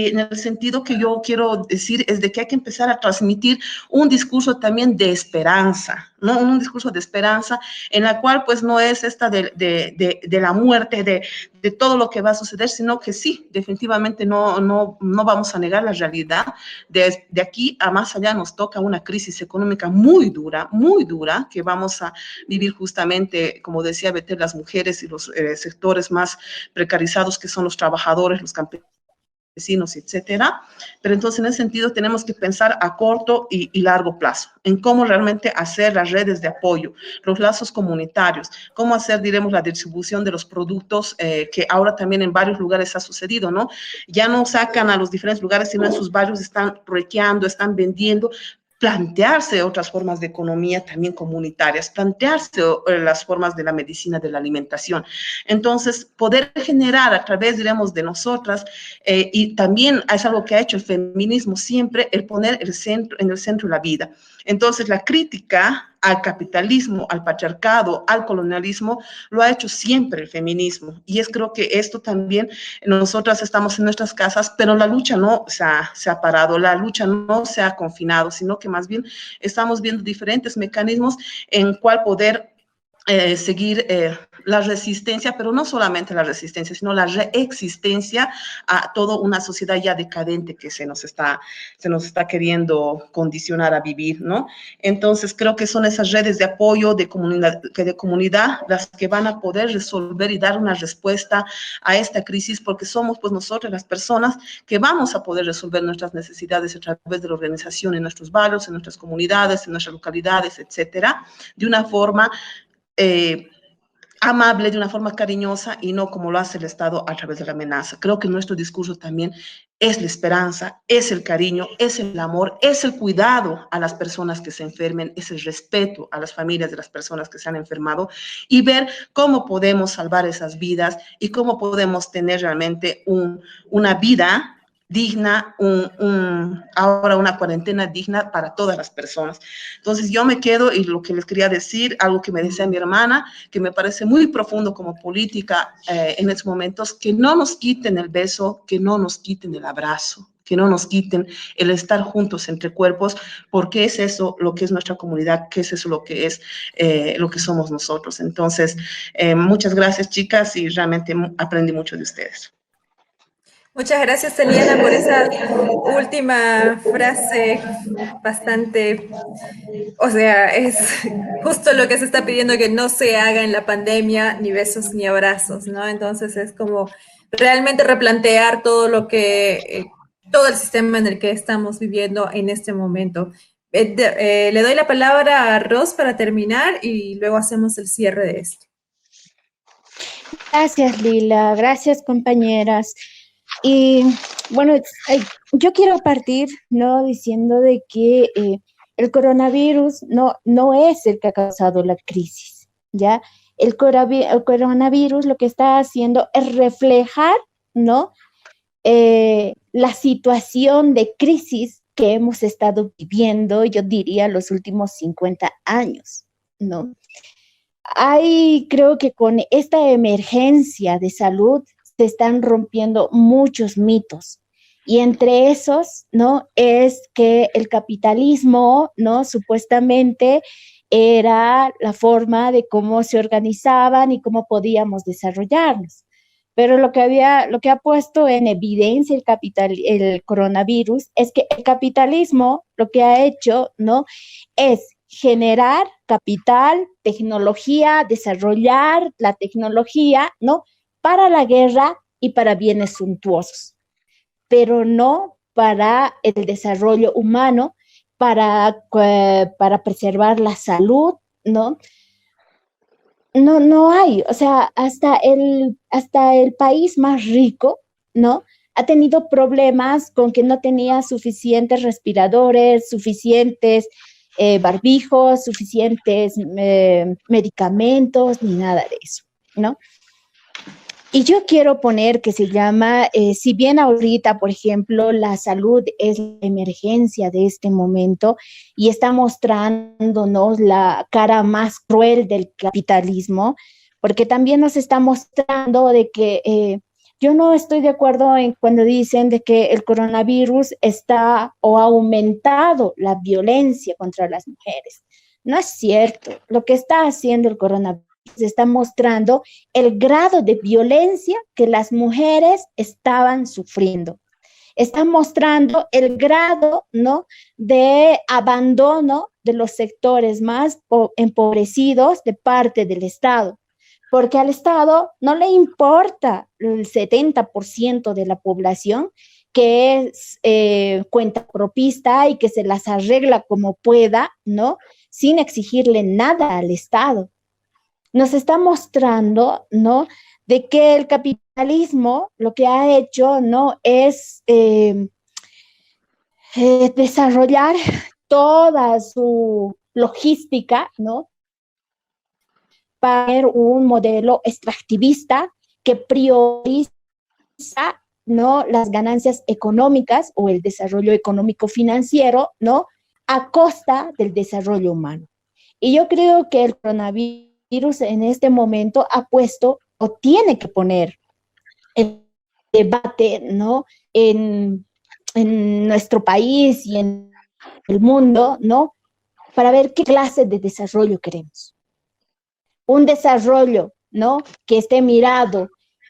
en el sentido que yo quiero decir es de que hay que empezar a transmitir un discurso también de esperanza, ¿no? Un discurso de esperanza en la cual pues no es esta de la muerte, de todo lo que va a suceder, sino que sí, definitivamente no vamos a negar la realidad. De aquí a más allá nos toca una crisis económica muy dura, que vamos a vivir justamente, como decía Betel, las mujeres y los sectores más precarizados, que son los trabajadores, los campesinos, etcétera. Pero entonces, en ese sentido, tenemos que pensar a corto y largo plazo, en cómo realmente hacer las redes de apoyo, los lazos comunitarios, cómo hacer, diremos, la distribución de los productos que ahora también en varios lugares ha sucedido, ¿no? Ya no sacan a los diferentes lugares, sino en sus barrios están ruequeando, están vendiendo. Plantearse otras formas de economía también comunitarias, plantearse las formas de la medicina, de la alimentación. Entonces, poder generar a través, diremos, de nosotras, y también es algo que ha hecho el feminismo siempre, el poner en el centro la vida. Entonces, la crítica al capitalismo, al patriarcado, al colonialismo, lo ha hecho siempre el feminismo. Y creo que esto también, nosotras estamos en nuestras casas, pero la lucha no se ha parado, la lucha no se ha confinado, sino que más bien estamos viendo diferentes mecanismos en cuál poder seguir la resistencia, pero no solamente la resistencia, sino la reexistencia a toda una sociedad ya decadente que se nos está queriendo condicionar a vivir, ¿no? Entonces, creo que son esas redes de apoyo de comunidad las que van a poder resolver y dar una respuesta a esta crisis, porque somos, pues, nosotros las personas que vamos a poder resolver nuestras necesidades a través de la organización en nuestros barrios, en nuestras comunidades, en nuestras localidades, etcétera, de una forma amable, de una forma cariñosa y no como lo hace el Estado a través de la amenaza. Creo que nuestro discurso también es la esperanza, es el cariño, es el amor, es el cuidado a las personas que se enfermen, es el respeto a las familias de las personas que se han enfermado y ver cómo podemos salvar esas vidas y cómo podemos tener realmente una vida digna, ahora una cuarentena digna para todas las personas. Entonces yo me quedo y lo que les quería decir, algo que me decía mi hermana, que me parece muy profundo como política en estos momentos, que no nos quiten el beso, que no nos quiten el abrazo, que no nos quiten el estar juntos entre cuerpos, porque es eso lo que es nuestra comunidad, que es eso lo que somos nosotros. Entonces, muchas gracias, chicas, y realmente aprendí mucho de ustedes. Muchas gracias, Eliana, por esa última frase bastante, o sea, es justo lo que se está pidiendo que no se haga en la pandemia, ni besos ni abrazos, ¿no? Entonces es como realmente replantear todo lo que, todo el sistema en el que estamos viviendo en este momento. Le doy la palabra a Ros para terminar y luego hacemos el cierre de esto. Gracias, Lila. Gracias, compañeras. Y bueno, yo quiero partir, ¿no? Diciendo de que el coronavirus no es el que ha causado la crisis, ¿ya? El coronavirus lo que está haciendo es reflejar, ¿no? La situación de crisis que hemos estado viviendo, yo diría, los últimos 50 años, ¿no? Creo que con esta emergencia de salud se están rompiendo muchos mitos. Y entre esos, ¿no? Es que el capitalismo, ¿no? Supuestamente era la forma de cómo se organizaban y cómo podíamos desarrollarnos. Pero lo que ha puesto en evidencia el coronavirus es que el capitalismo lo que ha hecho, ¿no? Es generar capital, tecnología, desarrollar la tecnología, ¿no? Para la guerra y para bienes suntuosos, pero no para el desarrollo humano, para preservar la salud, ¿no? No hay, o sea, hasta el país más rico, ¿no? Ha tenido problemas con que no tenía suficientes respiradores, suficientes barbijos, suficientes medicamentos, ni nada de eso, ¿no? Y yo quiero poner que se llama, si bien ahorita, por ejemplo, la salud es la emergencia de este momento y está mostrándonos la cara más cruel del capitalismo, porque también nos está mostrando de que yo no estoy de acuerdo en cuando dicen de que el coronavirus está o ha aumentado la violencia contra las mujeres. No es cierto. Lo que está haciendo el coronavirus está mostrando el grado de violencia que las mujeres estaban sufriendo. Está mostrando el grado, ¿no? de abandono de los sectores más empobrecidos de parte del Estado, porque al Estado no le importa el 70% de la población que es cuenta propista y que se las arregla como pueda, ¿no? Sin exigirle nada al Estado. Nos está mostrando, ¿no? De que el capitalismo lo que ha hecho, ¿no? Es desarrollar toda su logística, ¿no? Para un modelo extractivista que prioriza, ¿no? las ganancias económicas o el desarrollo económico financiero, ¿no? a costa del desarrollo humano. Y yo creo que el coronavirus en este momento ha puesto o tiene que poner el debate, ¿no? en nuestro país y en el mundo, ¿no? Para ver qué clase de desarrollo queremos. un desarrollo, ¿no? Que esté mirado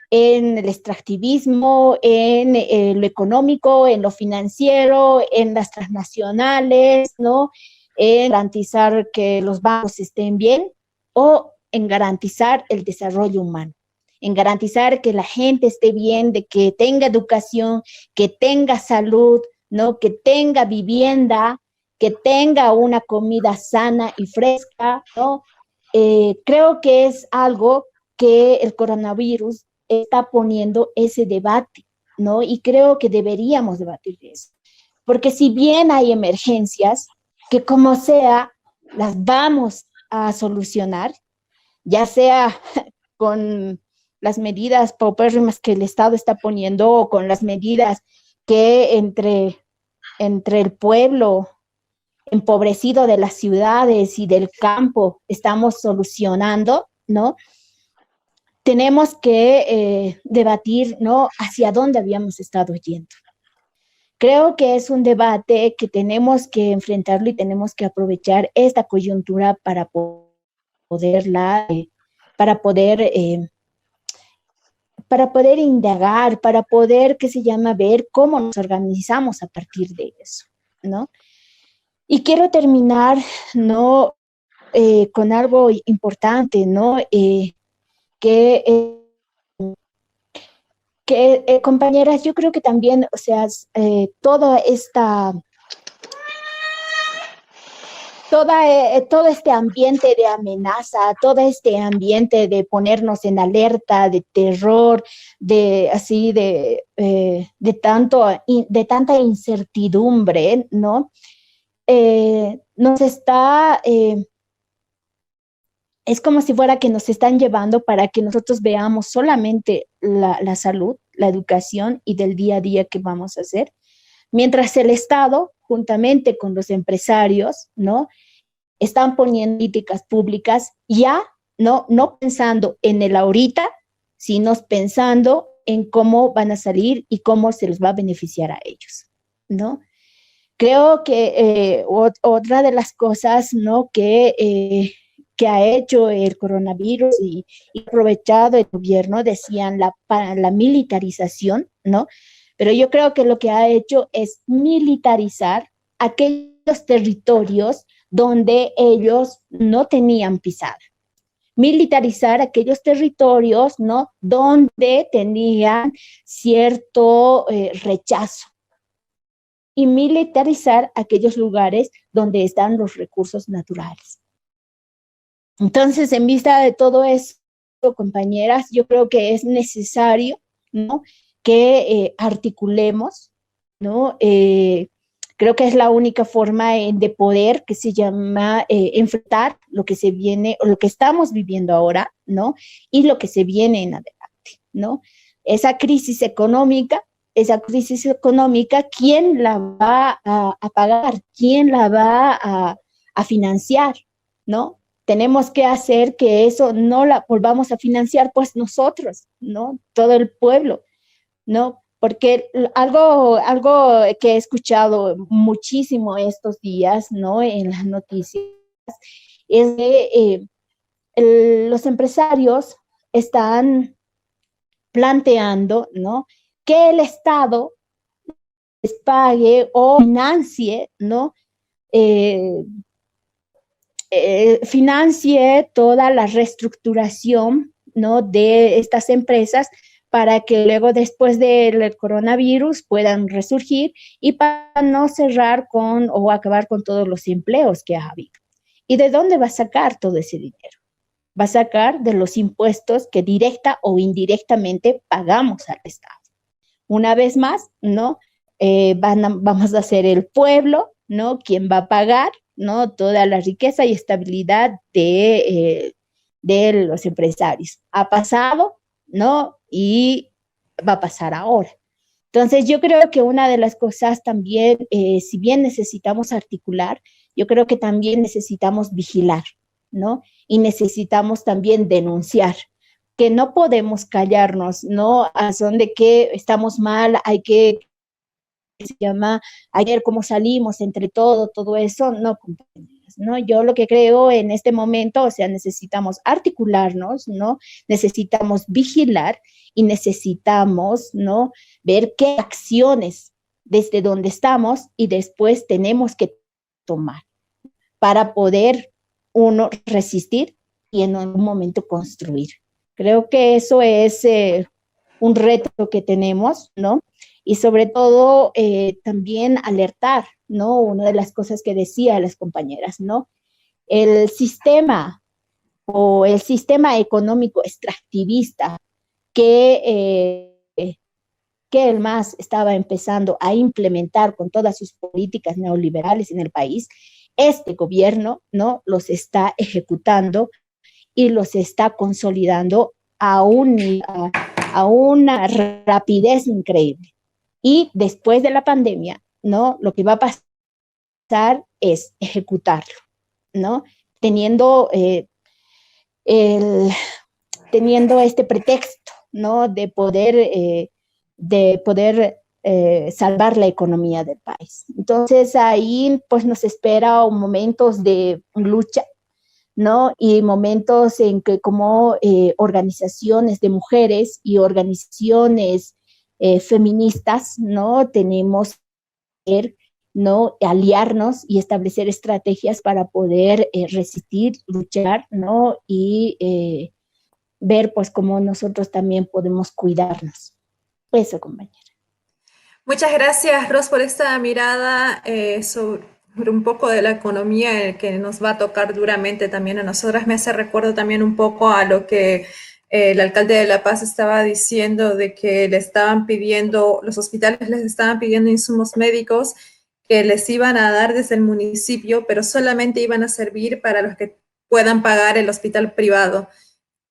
en el extractivismo, en lo económico, en lo financiero, en las transnacionales, ¿no? En garantizar que los bancos estén bien o en garantizar el desarrollo humano, en garantizar que la gente esté bien, de que tenga educación, que tenga salud, ¿no? Que tenga vivienda, que tenga una comida sana y fresca, ¿no? Creo que es algo que el coronavirus está poniendo ese debate, ¿no? Y creo que deberíamos debatir de eso. Porque si bien hay emergencias, que como sea, las vamos a solucionar, ya sea con las medidas paupérrimas que el Estado está poniendo o con las medidas que entre el pueblo empobrecido de las ciudades y del campo estamos solucionando, ¿no? Tenemos que debatir, ¿no? Hacia dónde habíamos estado yendo. Creo que es un debate que tenemos que enfrentarlo y tenemos que aprovechar esta coyuntura para para poder indagar, para poder, ¿qué se llama?, ver cómo nos organizamos a partir de eso, ¿no? Y quiero terminar, ¿no? Con algo importante, ¿no? Compañeras, yo creo que también, o sea, todo este ambiente de amenaza, todo este ambiente de ponernos en alerta, de terror, de tanta incertidumbre, ¿no? Es como si fuera que nos están llevando para que nosotros veamos solamente la salud, la educación y del día a día que vamos a hacer, mientras el Estado, juntamente con los empresarios, ¿no?, están poniendo políticas públicas ya, no pensando en el ahorita, sino pensando en cómo van a salir y cómo se les va a beneficiar a ellos, ¿no? Creo que otra de las cosas, ¿no?, que ha hecho el coronavirus y aprovechado el gobierno, decían la militarización, ¿no? Pero yo creo que lo que ha hecho es militarizar aquellos territorios donde ellos no tenían pisada. Militarizar aquellos territorios, ¿no?, donde tenían cierto rechazo. Y militarizar aquellos lugares donde están los recursos naturales. Entonces, en vista de todo eso, compañeras, yo creo que es necesario, ¿no?, que articulemos, ¿no? Creo que es la única forma de poder, que se llama enfrentar lo que se viene, o lo que estamos viviendo ahora, ¿no?, y lo que se viene en adelante, ¿no? Esa crisis económica, ¿quién la va a pagar? ¿Quién la va a financiar? ¿No? Tenemos que hacer que eso no la volvamos a financiar, pues nosotros, ¿no? Todo el pueblo, ¿no? Porque algo que he escuchado muchísimo estos días, ¿no?, en las noticias, es que los empresarios están planteando, ¿no?, que el Estado les pague o financie, ¿no?, financie toda la reestructuración, ¿no?, de estas empresas para que luego, después del coronavirus, puedan resurgir y para no cerrar o acabar con todos los empleos que ha habido. ¿Y de dónde va a sacar todo ese dinero? Va a sacar de los impuestos que directa o indirectamente pagamos al Estado. Una vez más, ¿no?, vamos a ser el pueblo, ¿no?, quien va a pagar, ¿no?, toda la riqueza y estabilidad de los empresarios. Ha pasado, ¿no?, y va a pasar ahora. Entonces, yo creo que una de las cosas también, si bien necesitamos articular, yo creo que también necesitamos vigilar, ¿no? Y necesitamos también denunciar, que no podemos callarnos, ¿no? A son de que estamos mal, hay que se llama, ayer cómo salimos entre todo eso, no, compañeras. compañeras, ¿no? Yo lo que creo en este momento, o sea, necesitamos articularnos, ¿no? Necesitamos vigilar y necesitamos, ¿no? Ver qué acciones desde donde estamos y después tenemos que tomar para poder, uno, resistir y en algún momento construir. Creo que eso es un reto que tenemos, ¿no? Y sobre todo también alertar, ¿no? Una de las cosas que decía las compañeras, ¿no? El sistema o el sistema económico extractivista que el MAS estaba empezando a implementar con todas sus políticas neoliberales en el país, este gobierno, ¿no? Los está ejecutando y los está consolidando a una rapidez increíble. Y después de la pandemia, ¿no? Lo que va a pasar es ejecutarlo, ¿no? Teniendo, teniendo este pretexto, ¿no? De poder salvar la economía del país. Entonces ahí pues nos espera momentos de lucha, ¿no? Y momentos en que como organizaciones de mujeres y organizaciones feministas, ¿no? Tenemos que, ¿no? Aliarnos y establecer estrategias para poder resistir, luchar, ¿no? Y ver pues cómo nosotros también podemos cuidarnos. Eso, compañera. Muchas gracias, Ros, por esta mirada sobre un poco de la economía que nos va a tocar duramente también a nosotras. Me hace recuerdo también un poco a lo que el alcalde de La Paz estaba diciendo de que le estaban pidiendo, los hospitales les estaban pidiendo insumos médicos que les iban a dar desde el municipio, pero solamente iban a servir para los que puedan pagar el hospital privado.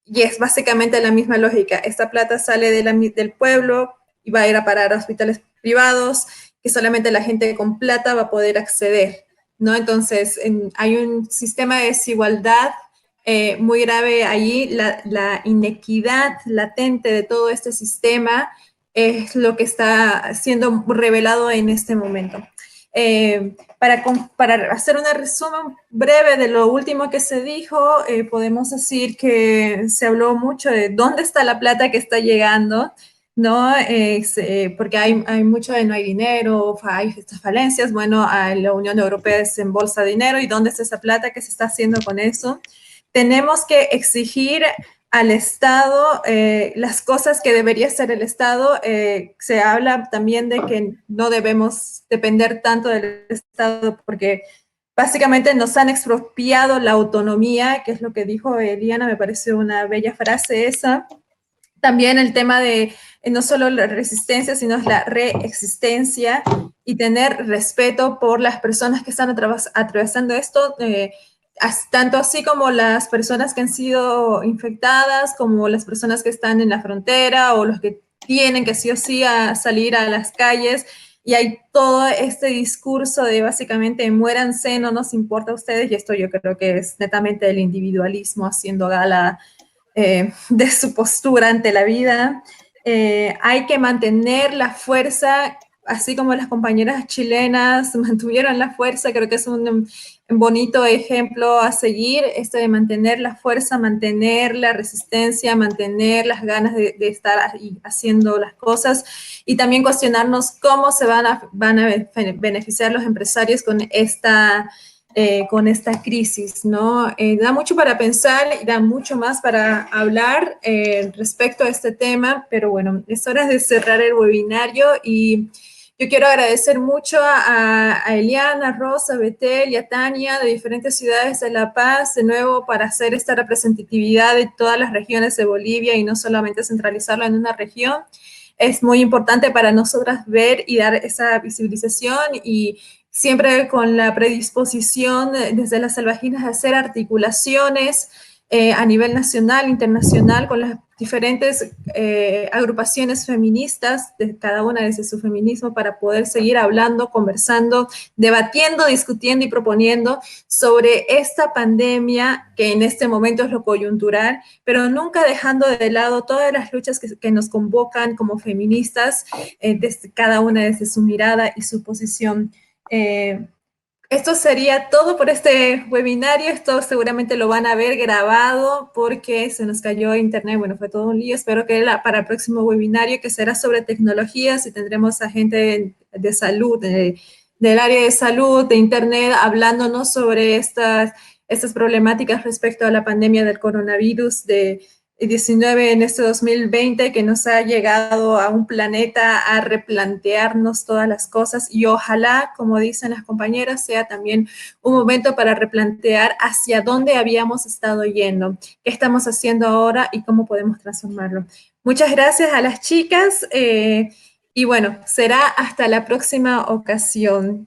Y es básicamente la misma lógica. Esta plata sale del pueblo y va a ir a parar a hospitales privados, que solamente la gente con plata va a poder acceder, ¿no? Entonces, hay un sistema de desigualdad muy grave allí. La inequidad latente de todo este sistema es lo que está siendo revelado en este momento. Para hacer un resumen breve de lo último que se dijo, podemos decir que se habló mucho de dónde está la plata que está llegando, ¿no? Porque hay mucho de no hay dinero, hay estas falencias. Bueno, la Unión Europea desembolsa dinero, ¿y dónde está esa plata? ¿Qué se está haciendo con eso? Tenemos que exigir al Estado las cosas que debería hacer el Estado. Se habla también de que no debemos depender tanto del Estado porque básicamente nos han expropiado la autonomía, que es lo que dijo Eliana, me parece una bella frase esa. También el tema de no solo la resistencia, sino la reexistencia y tener respeto por las personas que están atravesando esto, tanto así como las personas que han sido infectadas, como las personas que están en la frontera o los que tienen que sí o sí a salir a las calles. Y hay todo este discurso de básicamente muéranse, no nos importa a ustedes, y esto yo creo que es netamente el individualismo haciendo gala de su postura ante la vida. Hay que mantener la fuerza, así como las compañeras chilenas mantuvieron la fuerza. Creo que es un bonito ejemplo a seguir, este de mantener la fuerza, mantener la resistencia, mantener las ganas de estar haciendo las cosas, y también cuestionarnos cómo se van a beneficiar los empresarios con esta crisis, ¿no? Da mucho para pensar y da mucho más para hablar respecto a este tema, pero bueno, es hora de cerrar el webinario y yo quiero agradecer mucho a Eliana, a Rosa, a Betel y a Tania de diferentes ciudades de La Paz, de nuevo, para hacer esta representatividad de todas las regiones de Bolivia y no solamente centralizarlo en una región. Es muy importante para nosotras ver y dar esa visibilización, y siempre con la predisposición desde las Salvajinas a hacer articulaciones a nivel nacional, internacional, con las diferentes agrupaciones feministas, de cada una desde su feminismo, para poder seguir hablando, conversando, debatiendo, discutiendo y proponiendo sobre esta pandemia, que en este momento es lo coyuntural, pero nunca dejando de lado todas las luchas que nos convocan como feministas, desde cada una desde su mirada y su posición Esto sería todo por este webinario. Esto seguramente lo van a ver grabado porque se nos cayó internet. Bueno, fue todo un lío. Espero que para el próximo webinario, que será sobre tecnologías, y tendremos a gente de salud, del área de salud, de internet, hablándonos sobre estas problemáticas respecto a la pandemia del coronavirus de 19 en este 2020, que nos ha llegado a un planeta a replantearnos todas las cosas, y ojalá, como dicen las compañeras, sea también un momento para replantear hacia dónde habíamos estado yendo, qué estamos haciendo ahora y cómo podemos transformarlo. Muchas gracias a las chicas y bueno, será hasta la próxima ocasión.